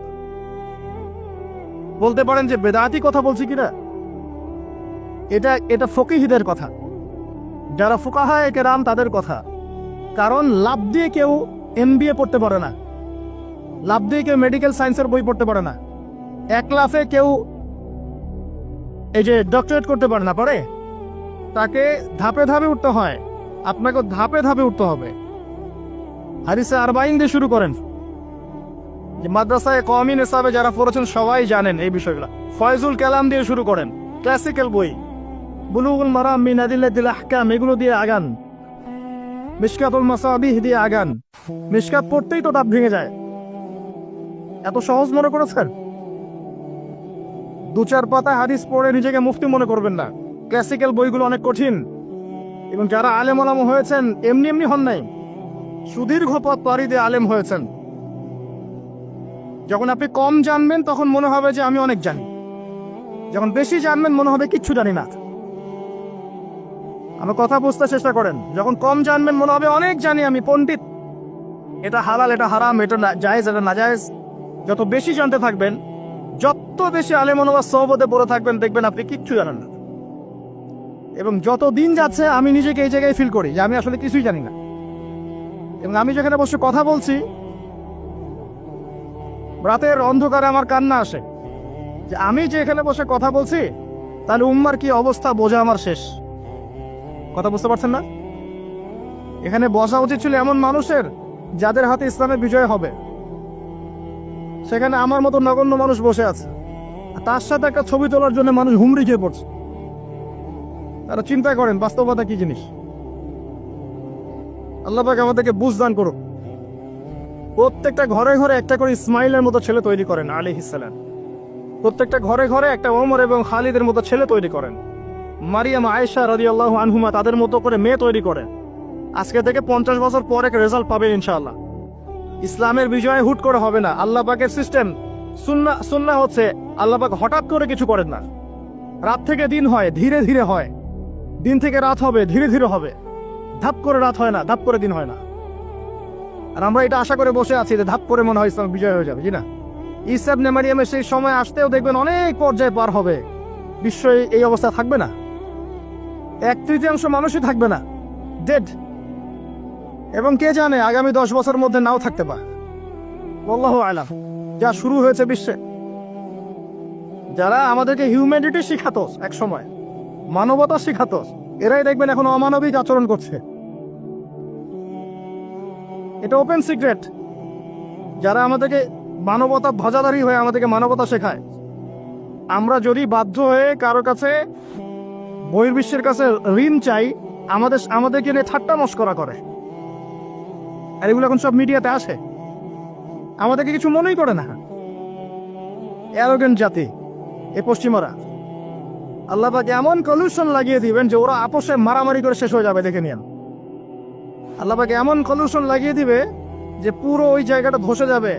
বলতে পারেন যে বেদাতি কথা বলছি কিনা, এটা ফকিহদের কথা, যারা ফুকাহায়ে কেরাম তাদের কথা। কারণ লাভ দিয়ে কেউ এমবিএ পড়তে পারে না, লাভ দিয়ে কেউ মেডিকেল সায়েন্সের বই পড়তে পারে না, এক লাফে কেউ এই যে ডক্টরেট করতে পারে না, পারে। তাকে ধাপে ধাপে উঠতে হয়, আপনাকে ধাপে ধাপে উঠতে হবে। হাদিসে আরবাইন দিয়ে শুরু করেন। যে মাদ্রাসায় কওমি নিসাবে যারা পড়েছেন সবাই জানেন এই বিষয়গুলো। ফয়জুল কালাম দিয়ে শুরু করেন, ক্লাসিক্যাল বই, বুলুগুল মারাম মিন আদিল্লাতিল আহকাম, এগুলো দিয়ে আগান। মিশকাতুল মাসাবিহ দিয়ে আগান। মিশকাত পড়তেই তো দাঁত ভেঙে যায়, এত সহজ মনে করেছেন? 2-4 পাতা হাদিস পড়ে নিজেকে মুফতি মনে করবেন না, ক্লাসিক্যাল বইগুলো অনেক কঠিন। এবং যারা আলেম ওলামা হয়েছেন এমনি এমনি হন নাই, সুদীর্ঘ পথ পাড়ি দিয়ে আলেম হয়েছেন। যখন আপনি কম জানবেন তখন মনে হবে যে আমি অনেক জানি, যখন বেশি জানবেন মনে হবে কিচ্ছু জানি না। আমার কথা বুঝতে চেষ্টা করেন। যখন কম জানবেন মনে হবে অনেক জানি, আমি পণ্ডিত, এটা হালাল এটা হারাম, এটা জায়েজ এটা নাজায়েজ। যত বেশি জানতে থাকবেন, যত বেশি আলেম ওলামার সোহবতে পড়ে থাকবেন, দেখবেন আপনি কিচ্ছু জানেন না। এবং যত দিন যাচ্ছে আমি নিজেকে এই জায়গায় ফিল করি যে আমি আসলে কিছুই জানি না। এবং আমি যেখানে বসে কথা বলছি, রাতের অন্ধকারে আমার কান্না আসে যে আমি যে এখানে বসে কথা বলছি, তাহলে উম্মার কি অবস্থা বোঝা আমার শেষ। কথা বুঝতে পারছেন না? এখানে বসা উচিত ছিল এমন মানুষের যাদের হাতে ইসলামের বিজয় হবে। সেখানে আমার মতো নগণ্য মানুষ বসে আছে, তার সাথে একটা ছবি তোলার জন্য মানুষ হুমড়ি খেয়ে পড়ছে। তারা চিন্তা করেন বাস্তবতা কি জিনিস। আল্লাহ পাক আমাদেরকে বুঝদান করুক। প্রত্যেকটা ঘরে ঘরে একটা করে ইসমাইলের মতো ছেলে তৈরি করেন আলাইহিস সালাম। প্রত্যেকটা ঘরে ঘরে একটা ওমর এবং খালিদের মতো ছেলে তৈরি করেন। মারিয়াম আয়েশা রাদিয়াল্লাহু আনহুমা তাদের মতো করে মেয়ে তৈরি করেন। আজকে থেকে 50 বছর পরে রেজাল্ট পাবেন ইনশাআল্লাহ। ইসলামের বিজয় হুট করে হবে না। আল্লাহ পাকের সিস্টেম সুন্নাহ হচ্ছে আল্লাহ পাক হঠাৎ করে কিছু করেন না। রাত থেকে দিন হয়, ধীরে ধীরে হয়। দিন থেকে রাত হবে, ধীরে ধীরে হবে। ধাপ করে রাত হয় না, ধাপ করে দিন হয় না। আর আমরা এটা আশা করে বসে আছি যে ধাপ করে মনে হয় ইসলাম বিজয় হয়ে যাবে, জি না? ঈসা ইবনে মারিয়ামের সেই সময় আসতেও দেখবেন অনেক পর্যায়ে পার হবে। বিশ্ব এই অবস্থা থাকবে না, 1/3 মানুষই থাকবে না, ডেড। এবং কে জানে আগামী 10 বছরের মধ্যে নাও থাকতে পারে। আল্লাহু আ'লাম। যা শুরু হয়েছে বিশ্বে, যারা আমাদেরকে হিউম্যানিটি শিখাতো এক সময়, মানবতা শিখাতো, এরাই দেখবেন এখন অমানবিক আচরণ করছে। এটা ওপেন সিক্রেট। যারা আমাদেরকে মানবতা ধ্বজাধারী হয়ে আমাদেরকে মানবতা শেখায়, আমরা যদি বাধ্য হয়ে কারো কাছে বহির্বিশ্বের কাছে ঋণ চাই, আমাদেরকে নিয়ে ঠাট্টা মশকরা করে। আর এগুলো এখন সব মিডিয়াতে আসে, আমাদেরকে কিছু মনেই করে না। অ্যারোগেন্ট জাতি এ পশ্চিমারা। আল্লাহ পাক এমন কলিউশন লাগিয়ে দিবেন যে ওরা আপোষে মারামারি করে শেষ হয়ে যাবে, দেখে নিন। আল্লাহ পাক এমন কলিউশন লাগিয়ে দিবে যে পুরো ওই জায়গাটা ধসে যাবে।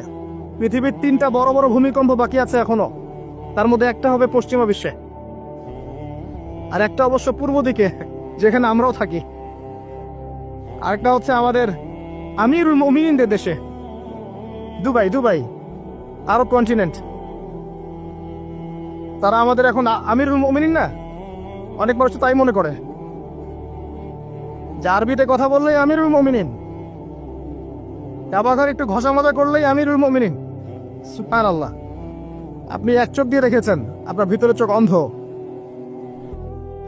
পৃথিবীর 3টা বড় বড় ভূমিকম্প বাকি আছে এখনো, তার মধ্যে একটা হবে পশ্চিমা বিশ্বে, আর একটা অবশ্য পূর্ব দিকে যেখানে আমরাও থাকি, আরেকটা হচ্ছে আমাদের আমিরুল মুমিনিনদের দেশে, দুবাই আরব কন্টিনেন্ট। তারা আমাদের এখন আমিরুল মুমিনিন না, অনেক মানুষ তাই মনে করে যে আরবিতে কথা বললেই আমিরুল মুমিনিন, আবার একটু ঘষা মাজা করলেই আমিরুল মুমিনিন। সুবহানাল্লাহ। আপনি এক চোখ দিয়ে রেখেছেন, আপনার ভিতরে চোখ অন্ধ।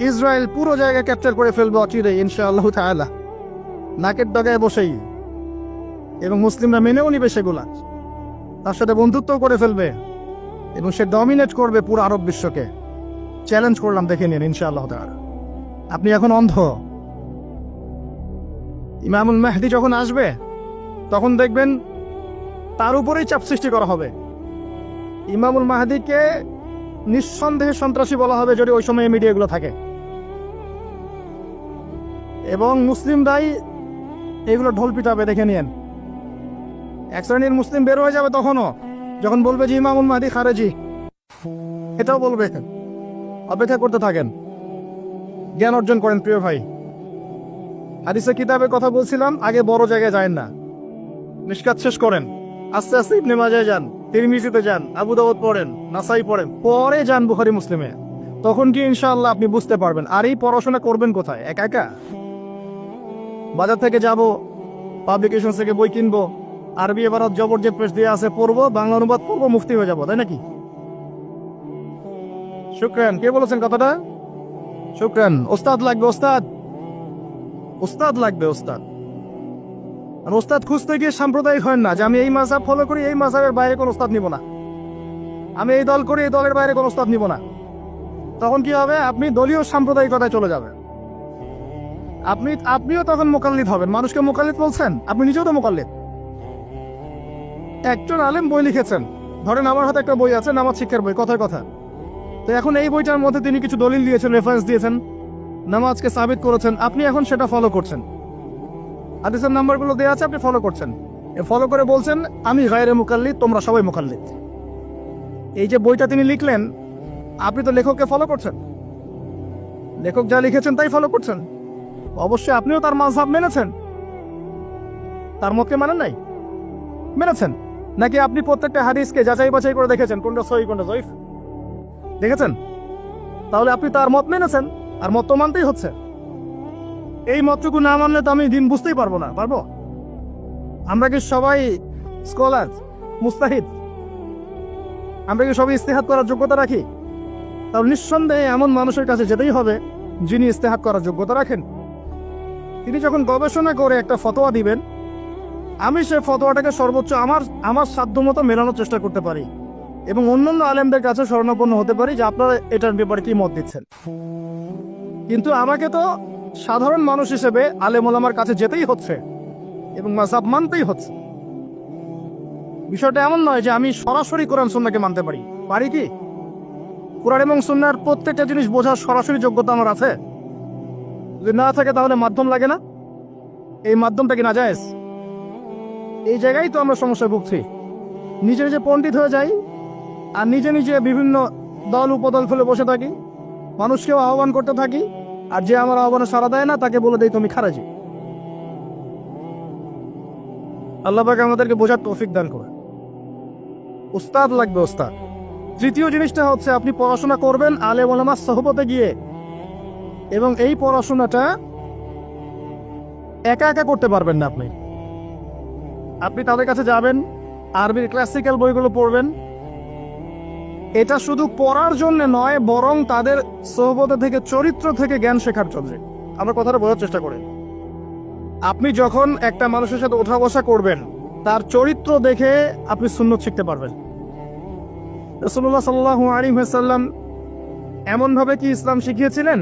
ইসরায়েল পুরো জায়গা ক্যাপচার করে ফেলবে অচিরেই ইনশাআল্লাহ তাআলা, নাকের ডগায় বসেই। এবং মুসলিমরা মেনেও নিবে সেগুলা, তার সাথে বন্ধুত্ব করে ফেলবে এবং সে ডমিনেট করবে পুরো আরব বিশ্বকে। চ্যালেঞ্জ করলাম, দেখে নিন ইনশাআল্লাহ তাআলা। আপনি এখন অন্ধ। ইমামুল মেহদি যখন আসবে তখন দেখবেন তার উপরেই চাপ সৃষ্টি করা হবে। ইমামুল মাহদিকে নিঃসন্দেহে সন্ত্রাসী বলা হবে যদি ওই সময় মিডিয়াগুলো থাকে, এবং মুসলিমরাই এগুলো ঢোল পিটাবে, দেখে নিন। এক শ্রেণীর মুসলিম বের হয়ে যাবে তখনও, যখন বলবে যে ইমামুল মাহদি খারেজি, এটাও বলবে। অপেক্ষা করতে থাকেন, জ্ঞান অর্জন করেন প্রিয় ভাই। হাদিসে কিতাবের কথা বলছিলাম, আগে বড় জায়গায় যায় না, মিশকাত শেষ করেন, আস্তে আস্তে ইবনে মাজায় যান, তিরমিজিতে যান, আবু দাউদ পড়েন, নাসাই পড়েন, পরে যান বুখারী মুসলিমে। তখন কি ইনশাআল্লাহ আপনি বুঝতে পারবেন। আর এই পড়াশোনা করবেন কোথায়? একা একা? বাজার থেকে যাব, পাবলিকেশন থেকে বই কিনবো, আরবি এবারত জবর যে প্রেস দিয়ে আছে পড়বো, বাংলা অনুবাদ পড়বো, মুফতি হয়ে যাবো, তাই নাকি? শুকরান। কে বলেছেন কথাটা? শুকরান। ওস্তাদ লাগবে, ওস্তাদ লাগবে, ওস্তাদ। আর ওস্তাদ খুঁজতে গিয়ে সাম্প্রদায়িক হয় না যে আমি এই মাযহাব ফলো করি, এই মাযহাবের বাইরে কোনো ওস্তাদ নিব না, আমি এই দল করি, এই দলের বাইরে কোনো ওস্তাদ নিব না। তখন কি হবে? আপনি দলীয় সাম্প্রদায়িকতায় চলে যাবেন। আপনিও তখন মুকাল্লিদ হবেন। মানুষকে মুকাল্লিদ বলছেন, আপনি নিজেও তো মুকাল্লিদ। একজন আলেম বই লিখেছেন, ধরেন আমার হাতে একটা বই আছে, নামাজ শিক্ষার বই, কথায় কথা। তো এখন এই বইটার মধ্যে তিনি কিছু দলিল দিয়েছেন, রেফারেন্স দিয়েছেন, নামাজকে সাবিত করেছেন, আপনি এখন সেটা ফলো করছেন। হাদিসের নাম্বারগুলো দেওয়া আছে, আপনি ফলো করছেন। ফলো করে বলছেন আমি গায়রে মুকাল্লিদ, তোমরা সবাই মুকাল্লিদ। এই যে বইটা তিনি লিখলেন, আপনি তো লেখককে ফলো করছেন, লেখক যা লিখেছেন তাই ফলো করছেন। অবশ্যই আপনিও তার মাযহাব মেনেছেন, তার মতকে মানেন নাই, মেনেছেন। নাকি আপনি প্রত্যেকটা হাদিসকে যাচাই বাছাই করে দেখেছেন কোনটা সহিহ কোনটা যঈফ? দেখেছেন? তাহলে আপনি তার মত মেনেছেন, আর মত তো মানতেই হচ্ছে। এই মতটুকু না মানলে তো আমি দিন বুঝতেই পারবো না। পারবো? আমরা কি সবাই স্কলার, মুস্তাহিদ? আমরা কি সবাই ইস্তেহাদ করার যোগ্যতা রাখি? তাহলে নিঃসন্দেহে এমন মানুষের কাছে যেতেই হবে যিনি ইস্তেহাদ করার যোগ্যতা রাখেন। তিনি যখন গবেষণা করে একটা ফতোয়া দিবেন, আমি সে ফতোয়াটাকে সর্বোচ্চ আমার সাধ্যমতো মেলানোর চেষ্টা করতে পারি এবং অন্যান্য আলেমদের কাছে শরণাপন্ন হতে পারি যে আপনারা এটার ব্যাপারে কি মত দিচ্ছেন। কিন্তু আমাকে তো সাধারণ মানুষ হিসেবে আলেম ওলামার কাছে যেতেই হচ্ছে এবং মাযহাব মানতেই হচ্ছে। বিষয়টা এমন নয় যে আমি সরাসরি কোরআন সুন্নাহকে মানতে পারি। পারি কি? কোরআন এবং সুন্নাহর প্রত্যেকটা জিনিস বোঝার সরাসরি যোগ্যতা আমার আছে? যদি না থাকে তাহলে মাধ্যম লাগে না? এই মাধ্যমটা কি নাজায়েজ? এই জায়গায় তো আমরা সমস্যায় ভুগছি। নিজে নিজে পণ্ডিত হয়ে যাই আর নিজে নিজে বিভিন্ন দল উপদল খুলে বসে থাকি, মানুষকেও আহ্বান করতে থাকি, আর যে আমার আহ্বানে সাড়া দেয় না তাকে বলে দেই তুমি খারাজি। আল্লাহ পাক আমাদেরকে বোঝার তৌফিক দান করে। উস্তাদ লাগবে, উস্তাদ। তৃতীয় জিনিসটা হচ্ছে আপনি পড়াশোনা করবেন আলেম ওলামার সোহবতে গিয়ে, এবং এই পড়াশোনাটা একা একা করতে পারবেন না। আপনি তাদের কাছে যাবেন, আরবির ক্লাসিক্যাল বইগুলো পড়বেন। এটা শুধু পড়ার জন্য নয়, বরং তাদের সোহবতে থেকে, চরিত্র থেকে জ্ঞান শেখার জন্য। আমরা কথাটা বোঝার চেষ্টা করি। আপনি যখন একটা মানুষের সাথে ওঠা বসা করবেন, তার চরিত্র দেখে আপনি সুন্নত শিখতে পারবেন। রাসূলুল্লাহ সাল্লাল্লাহু আলাইহি ওয়াসাল্লাম এমনভাবে কি ইসলাম শিখিয়েছিলেন?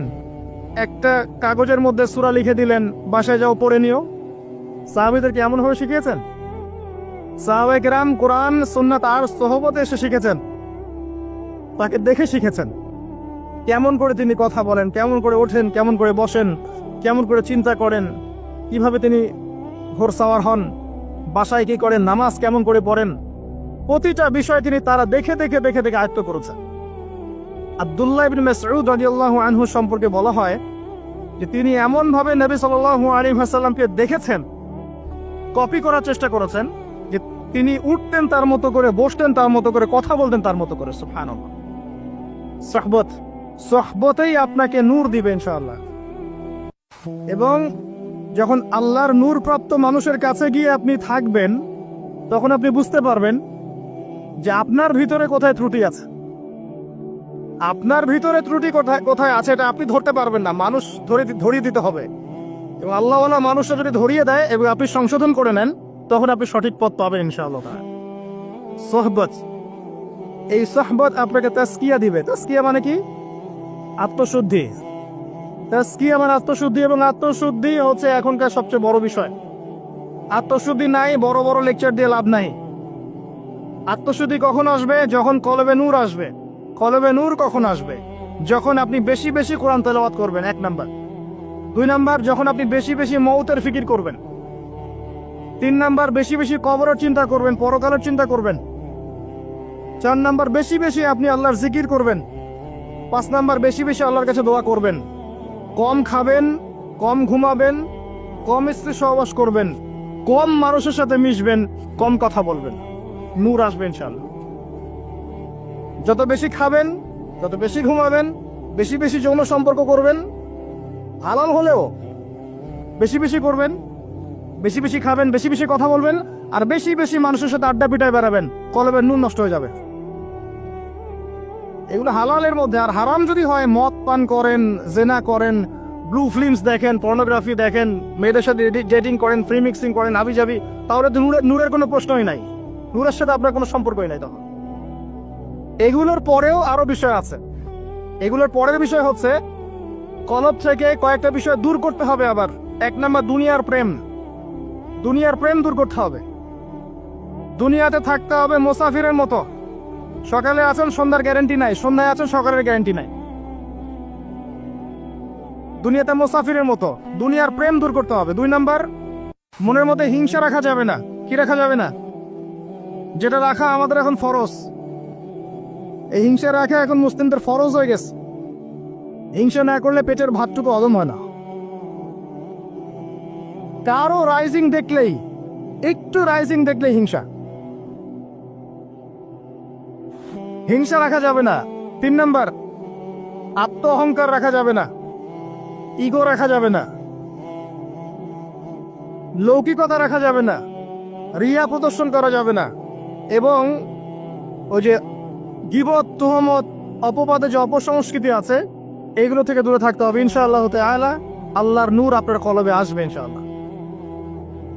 একটা কাগজের মধ্যে সূরা লিখে দিলেন, বাসায় যাও পড়ে নিও। সাহাবীদেরকে এমনভাবে শিখিয়েছেন? সাহাবায়ে কেরাম কোরআন সুন্নাত আর সোহবতে এসে শিখেছেন, তাকে দেখে শিখেছেন। কেমন করে তিনি কথা বলেন, কেমন করে ওঠেন, কেমন করে বসেন, কেমন করে চিন্তা করেন, কিভাবে তিনি ঘোরসাওয়ার হন, বাসায় কি করেন, নামাজ কেমন করে পড়েন, প্রতিটা বিষয় তিনি তারা দেখে দেখে দেখে দেখে আয়ত্ত করেছেন। আব্দুল্লাহ ইবনে মাসউদ রাদিয়াল্লাহু আনহু সম্পর্কে বলা হয় যে তিনি এমনভাবে নবী সাল্লাল্লাহু আলাইহি ওয়াসাল্লামকে দেখেছেন, কপি করার চেষ্টা করেছেন, যে তিনি উঠতেন তার মতো করে, বসতেন তার মতো করে, কথা বলতেন তার মতো করে। সুবহানাল্লাহ। সোহবতেই আপনাকে নূর দিবে ইনশাআল্লাহ। এবং যখন আল্লাহর নূর প্রাপ্ত মানুষের কাছে গিয়ে আপনি থাকবেন, তখন আপনি বুঝতে পারবেন যে আপনার ভিতরে কোথায় ত্রুটি আছে। আপনার ভিতরে ত্রুটি কোথায় কোথায় আছে এটা আপনি ধরতে পারবেন না, মানুষ ধরিয়ে দিতে হবে। এবং আল্লাহওয়ালা মানুষটা যদি ধরিয়ে দেয় এবং আপনি সংশোধন করে নেন, তখন আপনি সঠিক পথ পাবেন ইনশাআল্লাহ। সোহবত, এই সোহবত আপনাকে তাসকিয়া দিবে। তাসকিয়া মানে কি? আত্মশুদ্ধি। তাসকিয়া মানে আত্মশুদ্ধি, এবং আত্মশুদ্ধি হচ্ছে এখনকার সবচেয়ে বড় বিষয়। আত্মশুদ্ধি নাই, বড় বড় লেকচার দিয়ে লাভ নাই। আত্মশুদ্ধি কখন আসবে? যখন কলবে নূর আসবে। কলবে নূর কখন আসবে? যখন আপনি বেশি বেশি কোরআন তেলাওয়াত করবেন, 1 নাম্বার। 2 নাম্বার, যখন আপনি বেশি বেশি মউতের ফিকির করবেন। 3 নাম্বার, বেশি বেশি কবরের চিন্তা করবেন, পরকালের চিন্তা করবেন। 4 নাম্বার, বেশি বেশি আপনি আল্লাহর জিকির করবেন। 5 নাম্বার, বেশি বেশি আল্লাহর কাছে দোয়া করবেন। কম খাবেন, কম ঘুমাবেন, কম স্ত্রী সহবাস করবেন, কম মানুষের সাথে মিশবেন, কম কথা বলবেন। নূর আসবে ইনশাআল্লাহ। যত বেশি খাবেন, যত বেশি ঘুমাবেন, বেশি বেশি যৌন সম্পর্ক করবেন, হালাল হলেও বেশি বেশি করবেন, বেশি বেশি খাবেন, বেশি বেশি কথা বলবেন, আর বেশি বেশি মানুষের সাথে আড্ডা পিটায় বেড়াবেন, কলবের নূর নষ্ট হয়ে যাবে। এগুলো হালালের মধ্যে। আর হারাম যদি হয়, মদ পান করেন, জেনা করেন, ব্লু ফিল্মস দেখেন, পর্নোগ্রাফি দেখেন, মেয়েদের সাথে ডেটিং করেন, ফ্রি মিক্সিং করেন, আবিজাবি, তাহলে তো নূরের কোনো প্রশ্নই নাই, নূরের সাথে আপনার কোনো সম্পর্কই নাই তখন। এগুলোর পরেও আরো বিষয় আছে। এগুলোর পরের বিষয় হচ্ছে কলব থেকে কয়েকটা বিষয় দূর করতে হবে। আবার 1 নাম্বার, দুনিয়ার প্রেম। দুনিয়ার প্রেম দূর করতে হবে। দুনিয়াতে থাকতে হবে মুসাফিরের মতো। সকালে আছেন, সন্ধ্যার গ্যারান্টি নাই, সন্ধ্যায় আছেন, সকালের গ্যারান্টি নাই। দুনিয়াতে মুসাফিরের মতো, দুনিয়ার প্রেম দূর করতে হবে। 2 নাম্বার, মনের মধ্যে হিংসা রাখা যাবে না। কি রাখা যাবে না? যেটা রাখা আমাদের এখন ফরজ। এই হিংসা রাখা এখন মুসলিমদের ফরজ হয়ে গেছে। হিংসা না করলে পেটের ভাতটুকু হজম হয় না। কারো রাইজিং দেখলেই, একটু রাইজিং দেখলেই হিংসা। হিংসা রাখা যাবে না। 3 নাম্বার, আত্ম অহংকার রাখা যাবে না, ইগো রাখা যাবে না, লৌকিকতা রাখা যাবে না, রিয়া প্রদর্শন করা যাবে না, এবং ওই যে গীবত, তুহমত, অপবাদে যে অপসংস্কৃতি আছে এইগুলো থেকে দূরে থাকতে হবে। ইনশাআল্লাহ তাআলা আল্লাহর নূর আপনার কলবে আসবে ইনশাআল্লাহ।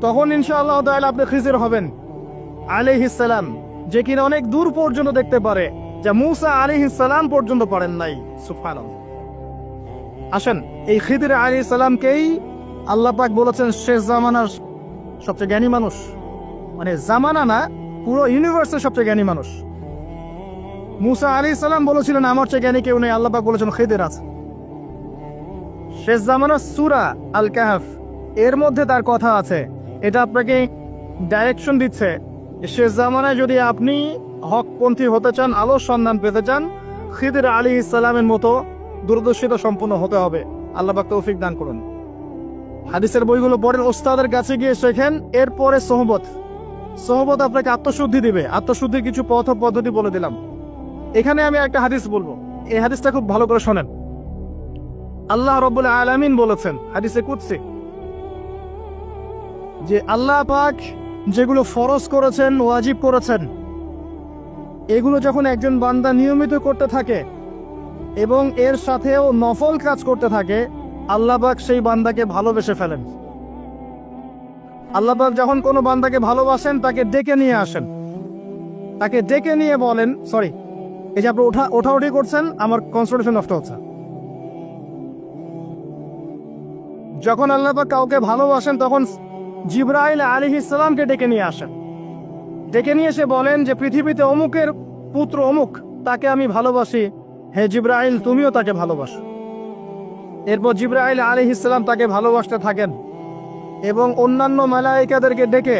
তখন ইনশাআল্লাহ তাআলা আপনি খিজির হবেন আলাইহিস সালাম, যে কিনা অনেক দূর পর্যন্ত দেখতে পারে, যা মূসা আলাইহিস সালাম পর্যন্ত পারেন নাই। সুবহানাল্লাহ। আসেন, এই খিদির আলাইহিস সালামকেই আল্লাহ পাক বলেছেন শেষ জামানার সবচেয়ে জ্ঞানী মানুষ। মানে জামানা না, পুরো ইউনিভার্সের সবচেয়ে জ্ঞানী মানুষ। মূসা আলাইহিস সালাম বলেছিলেন আমার চেয়ে জ্ঞানী কেউ নেই, আল্লাহ পাক বলেছেন খিদির আছে। শেষ জামানার সূরা আল কাহফ এর মধ্যে তার কথা আছে। এটা আপনাকে ডাইরেকশন দিচ্ছে, শেষ জামানায় যদি আপনি হকপন্থী হতে চান, আলোর সন্ধান পেতে চান, খিদির আলাইহিস সালামের মতো দূরদর্শিতা সম্পন্ন হতে হবে। আল্লাহ পাক তৌফিক দান করুন। হাদিসের বইগুলো পড়েন, ওস্তাদের কাছে গিয়ে শেখেন। এরপরে সোহবত। সোহবত আপনাকে আত্মশুদ্ধি দিবে। আত্মশুদ্ধির কিছু পথ ও পদ্ধতি বলে দিলাম। এখানে আমি একটা হাদিস বলবো, এই হাদিসটা খুব ভালো করে শোনেন। আল্লাহ রাব্বুল আলামিন বলেছেন হাদিসে কুদসি যে আল্লাহ পাক যেগুলো ফরজ করেছেন, ওয়াজিব করেছেন, এগুলো যখন একজন বান্দা নিয়মিত করতে থাকে এবং এর সাথেও নফল কাজ করতে থাকে, আল্লাহ পাক সেই বান্দাকে ভালোবেসে ফেলেন। আল্লাহ পাক যখন কোনো বান্দাকে ভালোবাসেন তাকে ডেকে নিয়ে আসেন, তাকে ডেকে নিয়ে বলেন, সরি, এই যে আপনি ওঠাউঠি করছেন, আমার কনসেন্ট্রেশন নষ্ট হচ্ছে। যখন আল্লাহ পাক কাউকে ভালোবাসেন তখন জিবরাইল আলাইহিস সালামকে ডেকে নিয়ে আসেন। ডেকে নিয়ে এসে বলেন যে পৃথিবীতে অমুকের পুত্র অমুক, তাকে আমি ভালোবাসি, হে জিবরাইল তুমিও তাকে ভালোবাসো। এরপর জিবরাইল আলাইহিস সালাম তাকে ভালোবাসতে থাকেন এবং অন্যান্য মালায়েকাদেরকে ডেকে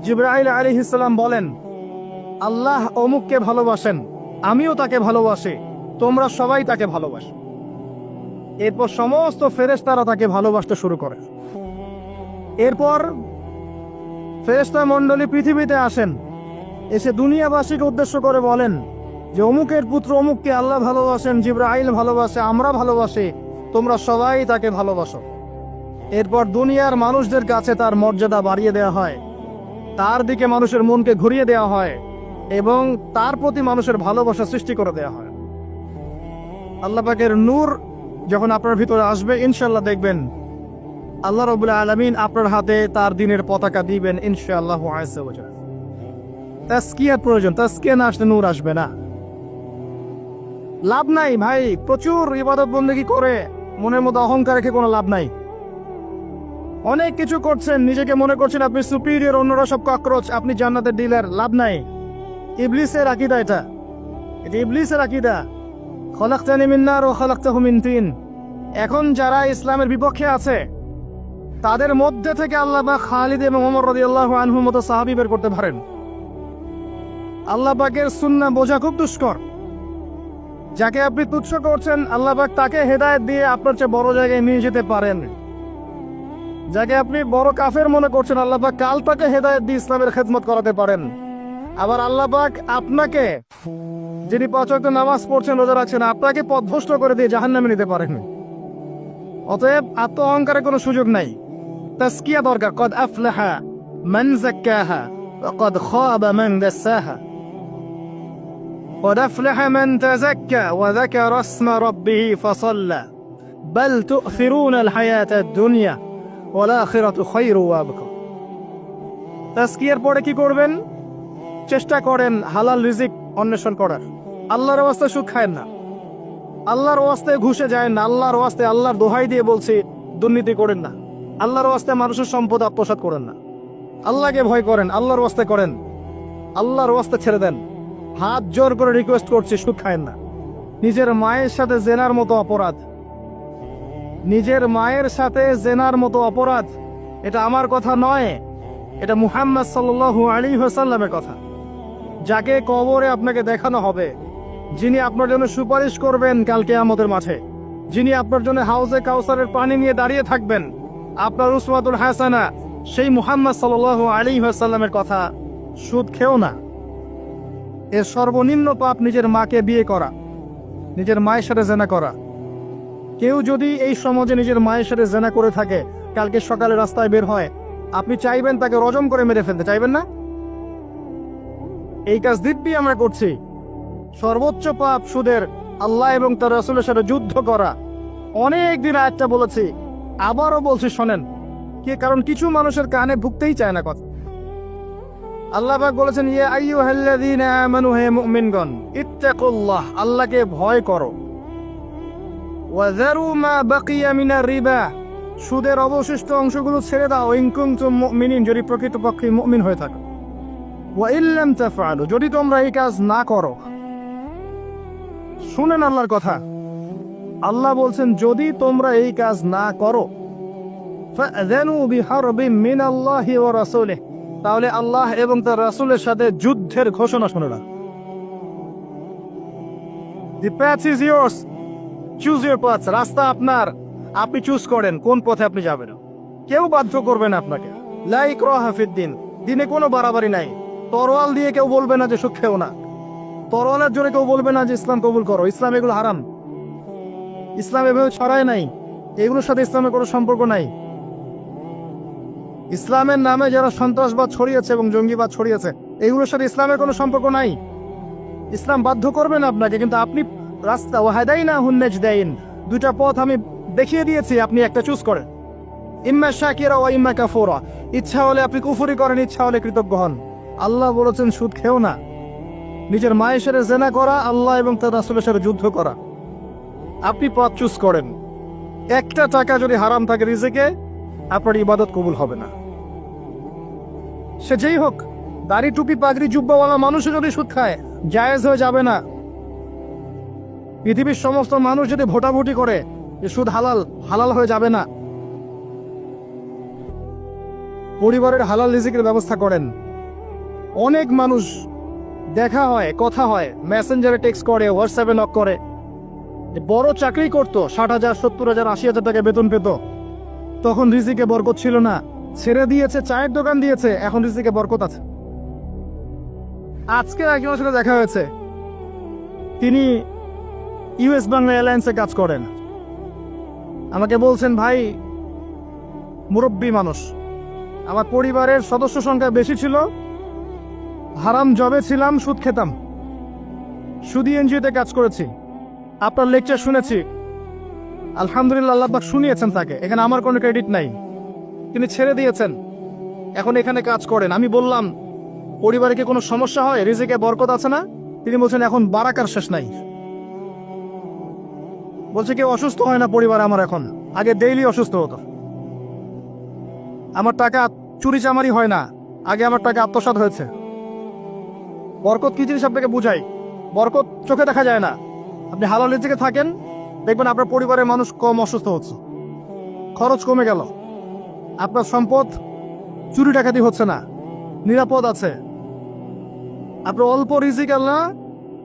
জিবরাইল আলাইহিস সালাম বলেন, আল্লাহ অমুককে ভালোবাসেন, আমিও তাকে ভালোবাসি, তোমরা সবাই তাকে ভালোবাসো। এরপর সমস্ত ফেরেশতারা তাকে ভালোবাসতে শুরু করে। এরপর ফেরেশতা মণ্ডলী পৃথিবীতে আসেন, এসে দুনিয়াবাসীকে উদ্দেশ্য করে বলেন যে অমুকের পুত্র অমুককে আল্লাহ ভালোবাসেন, জিবরাইল ভালোবাসে, আমরা ভালোবাসি, তোমরা সবাই তাকে ভালোবাসো। এরপর দুনিয়ার মানুষদের কাছে তার মর্যাদা বাড়িয়ে দেওয়া হয়, তার দিকে মানুষের মনকে ঘুরিয়ে দেওয়া হয় এবং তার প্রতি মানুষের ভালোবাসা সৃষ্টি করে দেওয়া হয়। আল্লাহ পাকের নূর যখন আপনার ভিতরে আসবে, ইনশাআল্লাহ দেখবেন আল্লাহ রাব্বুল আলামিন আপনার হাতে তার দ্বীনের পতাকা দিবেন ইনশাআল্লাহ আযজা ওয়া জাল্লা। তাজকিয়ার প্রয়োজন, তাজকিয়া না আসলে নূর আসবে না। লাভ নাই ভাই, প্রচুর ইবাদত বন্দেগী করে মনের মধ্যে অহংকার রেখে কোনো লাভ নাই। অনেক কিছু করছেন, নিজেকে মনে করছেন আপনি সুপিরিয়র, অন্যরা সব ককরোচ, আপনি জান্নাতের ডিলার, লাভ নাই। ইবলিসের আকীদা এটা ইবলিসের আকীদা। খলাকতানি মিন নার ওয়া খলাকতাহু মিন তিন। এখন যারা ইসলামের বিপক্ষে আছে তাদের মধ্যে থেকে আল্লাহ পাক খালিদ এবং ওমর রাদিয়াল্লাহু আনহুর মতো সাহাবী বের করতে পারেন। আল্লাহ পাকের সুন্নাহ বোঝা খুব দুষ্কর। যাকে আপনি তুচ্ছ করছেন, আল্লাহ পাক তাকে হেদায়েত দিয়ে আপনার চেয়ে বড় জায়গায় নিয়ে যেতে পারেন। যাকে আপনি বড় কাফের মনে করছেন, আল্লাহ পাক কাল তাকে হেদায়েত দিয়ে ইসলামের খেদমত করাতে পারেন। আবার আল্লাহ পাক আপনাকে, যিনি 5 ওয়াক্ত নামাজ পড়ছেন, রোজা রাখছেন, আপনাকে পথভ্রষ্ট করে দিয়ে জাহান্নামে নিতে পারেন। অতএব আত্ম অহংকারের কোনো সুযোগ নাই। তাজকিয়া দরকার। কদ আফলাহা মান যাক্কাহা ওয়া কদ খাবা মান দাসাহা। قد أفلح من تزكى وذكر اسم ربه فصلى بل تؤثرون الحياة الدنيا والآخرة خير وأبقى। তাজকিয়ার পরে কি করবেন? চেষ্টা করেন হালাল রিজিক অন্বেষণ করার। আল্লাহর ওয়াস্তে সুদ খায়েন না, আল্লাহর ওয়াস্তে ঘুষে যায় না, আল্লাহর ওয়াস্তে, আল্লাহর দোহাই দিয়ে বলছি দুর্নীতি করেন না, আল্লাহর ওয়াস্তে মানুষের সম্পদ আত্মসাৎ করেন না। আল্লাহকে ভয় করেন, আল্লাহর ওয়াস্তে করেন, আল্লাহর ওয়াস্তে ছেড়ে দেন। হাত জোর করে রিকোয়েস্ট করছি, সুদ খায়েন না। নিজের মায়ের সাথে জেনার মতো অপরাধ, নিজের মায়ের সাথে জেনার মতো অপরাধ, এটা আমার কথা নয়, এটা মুহাম্মদ সাল্লাল্লাহু আলাইহি ওয়াসাল্লামের কথা। যাকে কবরে আপনাকে দেখানো হবে, যিনি আপনার জন্য সুপারিশ করবেন কাল কিয়ামতের মাঠে, যিনি আপনার জন্য হাউজে কাউসারের পানি নিয়ে দাঁড়িয়ে থাকবেন, আপনার উসওয়াতুল হাসানা, সেই মুহাম্মদ সাল্লাল্লাহু আলাইহি ওয়াসাল্লামের কথা। সুদ খেও না। এর সর্বনিম্ন পাপ নিজের মাকে বিয়ে করা, নিজের মায়ের সাথে জেনা করা। কেউ যদি এই সমাজে নিজের মায়ের সাথে জেনা করে থাকে, কালকে সকালে রাস্তায় বের হয়, আপনি চাইবেন তাকে রজম করে মেরে ফেলতে, চাইবেন না? এই কাজ দিব্যি আমরা করছি। সর্বোচ্চ পাপ সুদের, আল্লাহ এবং তার রাসূলের সাথে যুদ্ধ করা। অনেক দিন আয়াতটা বলেছি, আবারও বলছি, শোনেন। কারণ কিছু মানুষের কানে ঢুকতেই চায় না কথা। আল্লাহ পাক বলেছেন, ইয়া আইয়ুহাল্লাযীনা আমানু, হে মুমিনগণ, ইত্তাকুল্লাহ, আল্লাহকে ভয় করো। ওয়া যারু মা বাকিয়া মিনার রিবা, সুদের অবশিষ্ট অংশগুলো ছেড়ে দাও। ইন কুনতুম মুমিনিন, যদি প্রকৃতপক্ষে মুমিন হয়ে থাকো। ওয়া ইল্লাম তাফআলু, যদি তোমরা এই কাজ না করো। শুনেন আল্লাহর কথা। আল্লাহ বলছেন, যদি তোমরা এই কাজ না করো, ফাআযানু বিহারবিন মিনাল্লাহি ওয়া রাসূলিহি, তাহলে আল্লাহ এবং তার রাসূলের সাথে যুদ্ধের ঘোষণা শুনে না। The path is yours. Choose your path. রাস্তা আপনার, আপনি চুজ করেন কোন পথে আপনি যাবেন। কেউ বাধ্য করবে না আপনাকে। লা ইকরাহা ফিদ্দিন, দিনে কোনো বাড়াবাড়ি নাই। তরোয়াল দিয়ে কেউ বলবে না যে সুদ খেও না। তরোয়ালের জোরে কেউ বলবে না যে ইসলাম কবুল করো। ইসলাম এগুলো হারাম। ইসলাম এভাবে ছড়ায় নাই, এগুলোর সাথে ইসলামের কোনো সম্পর্ক নাই। ইসলামের নামে যারা সন্ত্রাসবাদ ছড়িয়েছে এবং জঙ্গিবাদ ছড়িয়েছে, এগুলোর সাথে ইসলামের কোনো সম্পর্ক নাই। ইসলাম বাধ্য করবে না আপনাকে, কিন্তু আপনি রাস্তা, ওয়াহাদাইনাহুন নাজদাইন, দুইটা পথ আমি দেখিয়ে দিয়েছি, আপনি একটা চুজ করেন। ইম্মা শাকিরা ওয়া ইম্মা কাফুরা, ইচ্ছা হলে আপনি কুফরি করেন, ইচ্ছা হলে কৃতজ্ঞ হন। আল্লাহ বলেছেন সুদ খেও না। নিজের মায়ের সাথে জেনা করা, আল্লাহ এবং তার রাসূলের সাথে যুদ্ধ করা। আপনি পথ চুজ করেন। একটা টাকা যদি হারাম থাকে রিজিকে, আপনার ইবাদত কবুল হবে না। সে যেই হোক, দাড়ি টুপি পাগড়ি জুব্বাওয়ালা মানুষও যদি সুদ খায়, জায়েজ হয়ে যাবে না। পৃথিবীর সমস্ত মানুষ যদি ভোটাভুটি করে যে সুদ হালাল, হালাল হয়ে যাবে না। পরিবারের হালাল রিজিকের ব্যবস্থা করেন। অনেক মানুষ দেখা হয়, কথা হয়, মেসেঞ্জারে টেক্সট করে, হোয়াটসঅ্যাপে নক করে, বড় চাকরি করতো, 60,000 70,000 80,000 টাকা বেতন পেত, তখন রিজিকে বরকত ছিল না, ছেড়ে দিয়েছে, চায়ের দোকান দিয়েছে, এখন রিজিকে বরকত আছে। আজকে একজনের সাথে দেখা হয়েছে, তিনি ইউএস বাংলা এয়ারলাইন্সে কাজ করেন। আমাকে বলছেন, ভাই, মুরব্বী মানুষ, আমার পরিবারের সদস্য সংখ্যা বেশি ছিল, হারাম জবে ছিলাম, সুদ খেতাম, সুদি এনজিওতে কাজ করেছি, আপনার লেকচার শুনেছি, আলহামদুলিল্লাহ, আল্লাহ পাক শুনিয়েছেন তাকে, এখানে আমার কোনো ক্রেডিট নাই, তিনি ছেড়ে দিয়েছেন, এখন এখানে কাজ করেন। আমি বললাম, পরিবারে কি কোনো সমস্যা হয়, রিজিকে বরকত আছে না? তিনি বলছেন, এখন বারাকার শেষ নাই। বলছে, কেউ অসুস্থ হয় না পরিবারে আমার এখন, আগে ডেইলি অসুস্থ হতো। আমার টাকা চুরি চামারি হয় না, আগে আমার টাকা আত্মসাৎ হয়েছে। বরকত কি জিনিস আপনাকে বুঝাই। বরকত চোখে দেখা যায় না। আপনি হালাল রিজিকে থাকেন, দেখবেন আপনার পরিবারের মানুষ কম অসুস্থ হচ্ছে, খরচ কমে গেল, আপনার সম্পদ চুরি ডাকাতি হচ্ছে না, নিরাপদ আছে। আপনার অল্প রিজিক আল্লাহ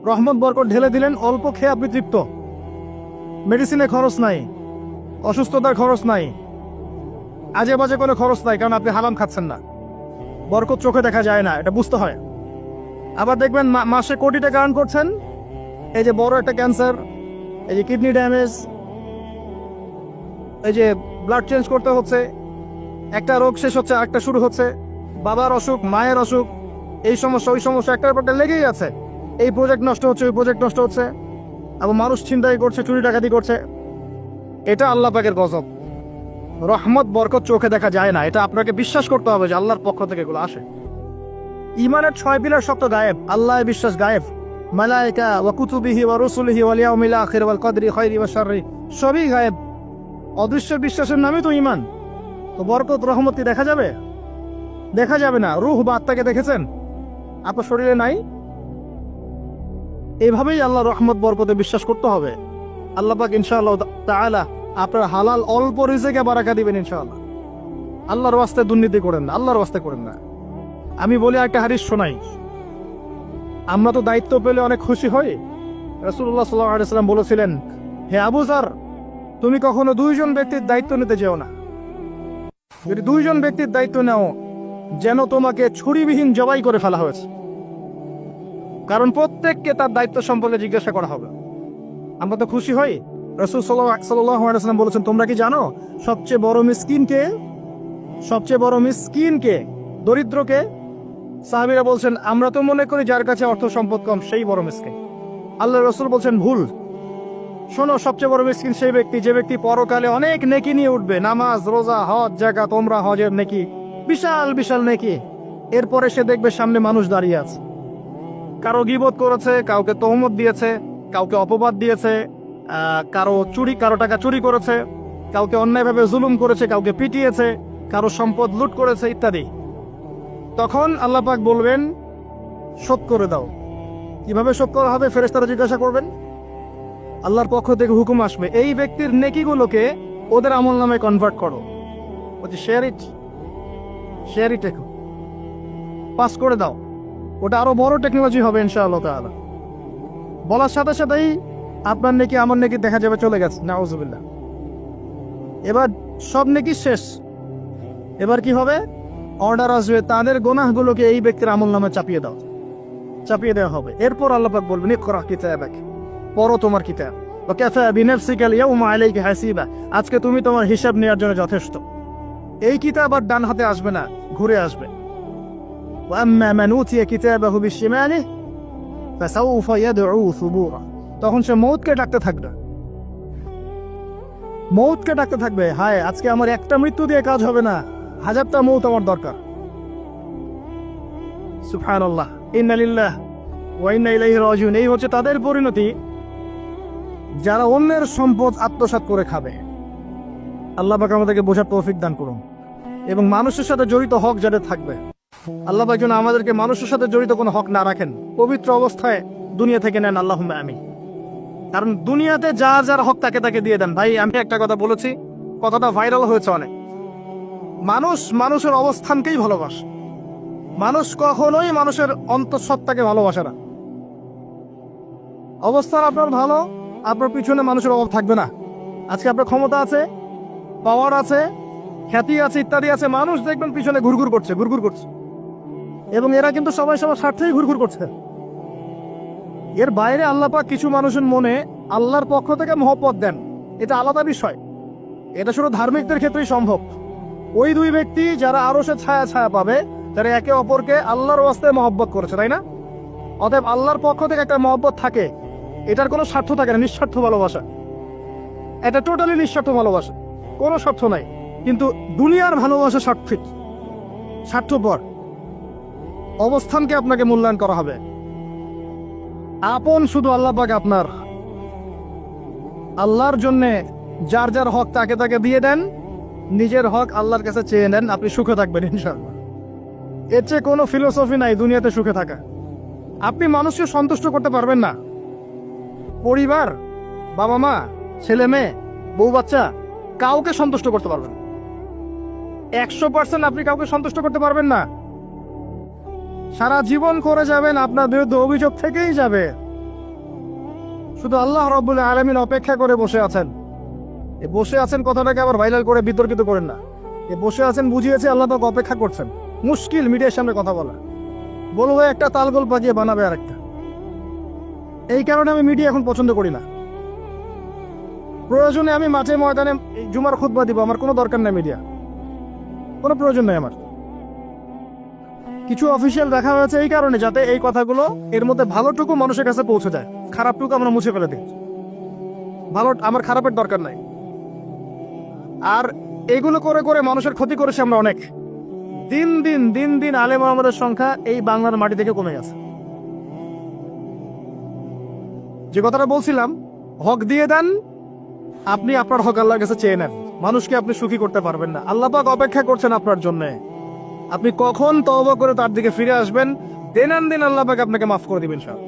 রহমত বরকত ঢেলে দিলেন, অল্প খেয়ে আপনি তৃপ্ত, মেডিসিনে খরচ নাই, অসুস্থতার খরচ নাই, আজে বাজে কোনো খরচ নাই, কারণ আপনি হারাম খাচ্ছেন না। বরকত চোখে দেখা যায় না, এটা বুঝতে হয়। আবার দেখবেন মাসে কোটি টাকা আর্ন করছেন, এই যে বড় একটা ক্যান্সার, এই যে কিডনি ড্যামেজ, এই যে ব্লাড চেঞ্জ করতে হচ্ছে, একটা রোগ শেষ হচ্ছে আরেকটা শুরু হচ্ছে, বাবার অসুখ, মায়ের অসুখ, এই সমস্যা ওই সমস্যা একটার পর একটা লেগেই আছে। এই প্রজেক্ট নষ্ট হচ্ছে, ওই প্রজেক্ট নষ্ট হচ্ছে, আবার মানুষ ছিনতাই করছে, চুরি ডাকাতি করছে। এটা আল্লাহ পাকের গজব। রহমত বরকত চোখে দেখা যায় না, এটা আপনাকে বিশ্বাস করতে হবে যে আল্লাহর পক্ষ থেকে এগুলো আসে। ইমানের 6 পিলার শক্ত গায়েব। আল্লাহ বিশ্বাস গায়েব, মালায়েকা ওয়া কুতুবিহি ওয়া রুসুলিহি ওয়াল ইয়াউমিল আখির ওয়াল কদরি খাইরি ওয়া শাররি, সবই গায়েব। অদৃশ্য বিশ্বাসের নামই তো ঈমান। তো বরকত রহমত কি দেখা যাবে? দেখা যাবে না। রূহ বা আত্মাকে দেখেছেন? আপনার শরীরে নাই। এভাবেই আল্লাহ রহমত বরকতে বিশ্বাস করতে হবে। আল্লাহ পাক ইনশাআল্লাহ তাআলা আপনার হালাল অল্প রিজিকে বারাকা দিবেন ইনশাআল্লাহ। আল্লাহর ওয়াস্তে দুর্নীতি করেন না, আল্লাহর ওয়াস্তে করেন না। আমি বলি একটা হাদিস শোনাই, আমরা তো দায়িত্ব পেলে অনেক খুশি হই। রাসূলুল্লাহ সাল্লাল্লাহু আলাইহি ওয়াসাল্লাম বলেছিলেন, হে আবু যর, তুমি কখনো দুইজন ব্যক্তির দায়িত্ব নিতে যেও না। যদি দুইজন ব্যক্তির দায়িত্ব নাও, যেন তোমাকে ছুরিবিহীন জবাই করে ফেলা হয়েছে, কারণ প্রত্যেককে তার দায়িত্ব সম্পর্কে জিজ্ঞাসা করা হবে। আমরা তো খুশি হই। রাসূল সাল্লাল্লাহু আলাইহি ওয়াসাল্লাম বলেছেন, তোমরা কি জানো সবচেয়ে বড় মিসকিন কে? সবচেয়ে বড় মিসকিন কে? দরিদ্রকে? সাহাবীরা বলছেন, আমরা তো মনে করি যার কাছে অর্থ সম্পদ কম সেই বড় মিসকিন। আল্লাহ রাসূল বলছেন, ভুল। শোনো, সবচেয়ে বড় মিসকিন সেই ব্যক্তি যে ব্যক্তি পরকালে অনেক নেকি নিয়ে উঠবে, নামাজ, রোজা, হজ, যাকাত, ওমরা, হজের নেকি, বিশাল বিশাল নেকি। এরপরে সে দেখবে সামনে মানুষ দাঁড়িয়ে আছে, কারো গীবত করেছে, কাউকে তহমত দিয়েছে, কাউকে অপবাদ দিয়েছে, কারো টাকা চুরি করেছে, কাউকে অন্যায়ভাবে জুলুম করেছে, কাউকে পিটিয়েছে, কারো সম্পদ লুট করেছে ইত্যাদি। তখন আল্লাহ পাক বলবেন, শোধ করে দাও। কিভাবে শোধ করা হবে? ফেরেশতারা জিজ্ঞাসা করবেন, আল্লাহর পক্ষ থেকে হুকুম আসবে, এই ব্যক্তির নেকিগুলোকে ওদের আমল নামে কনভার্ট করো। বলছি শেয়ার ইট পাস করে দাও। ওটা আরো বড় টেকনোলজি হবে ইনশাআল্লাহ তাআলা। বলার সাথে সাথেই আপনার নেকি আমার নেকি দেখা যাবে চলে গেছে, নাউজুবিল্লাহ। এবার সব নেকি শেষ। এবার কি হবে? অর্ডার আসবে, তাদের গুনাহগুলোকে এই ব্যক্তির আমল নামে চাপিয়ে দেওয়া হবে। এরপর আল্লাহ পাক বলবেন, ইকরা কিতাবাক, পড়ো তোমার কিতাব, ওয়া কাফা বিনাফসিকা আল-ইয়াওমা আলাইকা হাসিবা, আজকে তুমি তোমার হিসাব নেওয়ার জন্য যথেষ্ট। এই কিতাব আর ডান হাতে আসবে না, ঘুরে আসবে। ওয়া আম্মা মান উতিয়া কিতাবাহু বিশিমালিহি ফাসাউফা ইয়াদউ সুবুরা, তখন সে মউতকে ডাকতে থাকবে, হায় আজকে আমার একটা মৃত্যু দিয়ে কাজ হবে না, 1000টা মউত আমার দরকার। সুবহানাল্লাহ, ইন্না লিল্লাহি ওয়া ইন্না ইলাইহি রাজিউন। এই হচ্ছে তাদের পরিণতি যারা অন্যের সম্পদ আত্মসাৎ করে খাবে। আল্লাহ পাক আমাদেরকে বোঝার তৌফিক দান করুন, এবং মানুষের সাথে জড়িত হক যাদের থাকবে, আল্লাহ পাক যেন আমাদেরকে মানুষের সাথে জড়িত কোনো হক না রাখেন, পবিত্র অবস্থায় দুনিয়া থেকে নেন, আল্লাহুম্মা আমিন। কারণ দুনিয়াতে যার হক তাকে দিয়ে দেন। ভাই, আমি একটা কথা বলেছি, কথাটা ভাইরাল হয়েছে অনেক। মানুষের অবস্থানকেই ভালোবাসে, মানুষ কখনোই মানুষের অন্তঃসত্ত্বাকে ভালোবাসে না। অবস্থান আপনার ভালো, আপনার পিছনে মানুষের অভাব থাকবে না। আজকে আপনার ক্ষমতা আছে, পাওয়ার আছে, খ্যাতি আছে, ইত্যাদি আছে, মানুষ দেখবেন পিছনে ঘুরঘুর করছে, এবং এরা কিন্তু সবাই সবার স্বার্থেই ঘুরঘুর করছে। এর বাইরে আল্লাহ পাক কিছু মানুষের মনে আল্লাহর পক্ষ থেকে মহব্বত দেন, এটা আলাদা বিষয়। এটা শুধু ধার্মিকদের ক্ষেত্রেই সম্ভব। ওই দুই ব্যক্তি যারা আরশে ছায়া পাবে, যারা একে অপরকে আল্লাহর ওয়াস্তে মহব্বত করেছে, তাই না? অতএব আল্লাহর পক্ষ থেকে একটা মহব্বত থাকে, এটার কোনো স্বার্থ থাকে না, নিঃস্বার্থ ভালোবাসা। এটা টোটালি নিঃস্বার্থ ভালোবাসা, কোনো স্বার্থ নাই। কিন্তু দুনিয়ার ভালোবাসা স্বার্থপর। অবস্থানকে আপনাকে মূল্যায়ন করা হবে। আপন শুধু আল্লাহ পাক আপনার। আল্লাহর জন্যে যার হক তাকে দিয়ে দেন, নিজের হক আল্লাহর কাছে চেয়ে নেন, আপনি সুখে থাকবেন ইনশাআল্লাহ। এর চেয়ে কোনো ফিলোসফি নাই দুনিয়াতে সুখে থাকা। আপনি মানুষকে সন্তুষ্ট করতে পারবেন না, পরিবার, বাবা মা, ছেলে মেয়ে, বউ বাচ্চা, কাউকে সন্তুষ্ট করতে পারবেন 100%। আপনি কাউকে সন্তুষ্ট করতে পারবেন না। সারা জীবন করে যাবেন, আপনার বিরুদ্ধে অভিযোগ থেকেই যাবে। শুধু আল্লাহ রাব্বুল আলামিন অপেক্ষা করে বসে আছেন। বসে আছেন কথাটাকে আবার ভাইরাল করে বিতর্কিত করেন না। বসে আছেন বুঝিয়েছে আল্লাহ পাক অপেক্ষা করছেন। মুশকিল মিডিয়ার সামনে কথা বলা, বলবো একটা তালগোল পাকিয়ে বানাবে আর একটা। এই কারণে আমি মিডিয়া এখন পছন্দ করি না। প্রয়োজনে আমি মাঠে ময়দানে জুমার খুতবা দিব, আমার কোনো দরকার নেই মিডিয়া, কোনো প্রয়োজন নেই আমার। কিছু অফিসিয়াল দেখা হয়েছে এই কারণে, যাতে এই কথাগুলো এর মধ্যে ভালোটুকু মানুষের কাছে পৌঁছে যায়, খারাপটুকু আমরা মুছে ফেলে দিই। আমার খারাপের দরকার নাই। আর এগুলো করে মানুষের ক্ষতি করেছে আমরা অনেক। দিন দিন আলেম ওলামাদের সংখ্যা এই বাংলার মাটি থেকে কমে গেছে। যে কথাটা বলছিলাম, হক দিয়ে দেন, আপনি আপনার হক আল্লাহর কাছে চেয়ে নেন। মানুষকে আপনি সুখী করতে পারবেন না। আল্লাহ পাক অপেক্ষা করছেন আপনার জন্য। আপনি কখন তওবা করে তার দিকে ফিরে আসবেন, দিন আল্লাহ পাক আপনাকে মাফ করে দিবেন সব।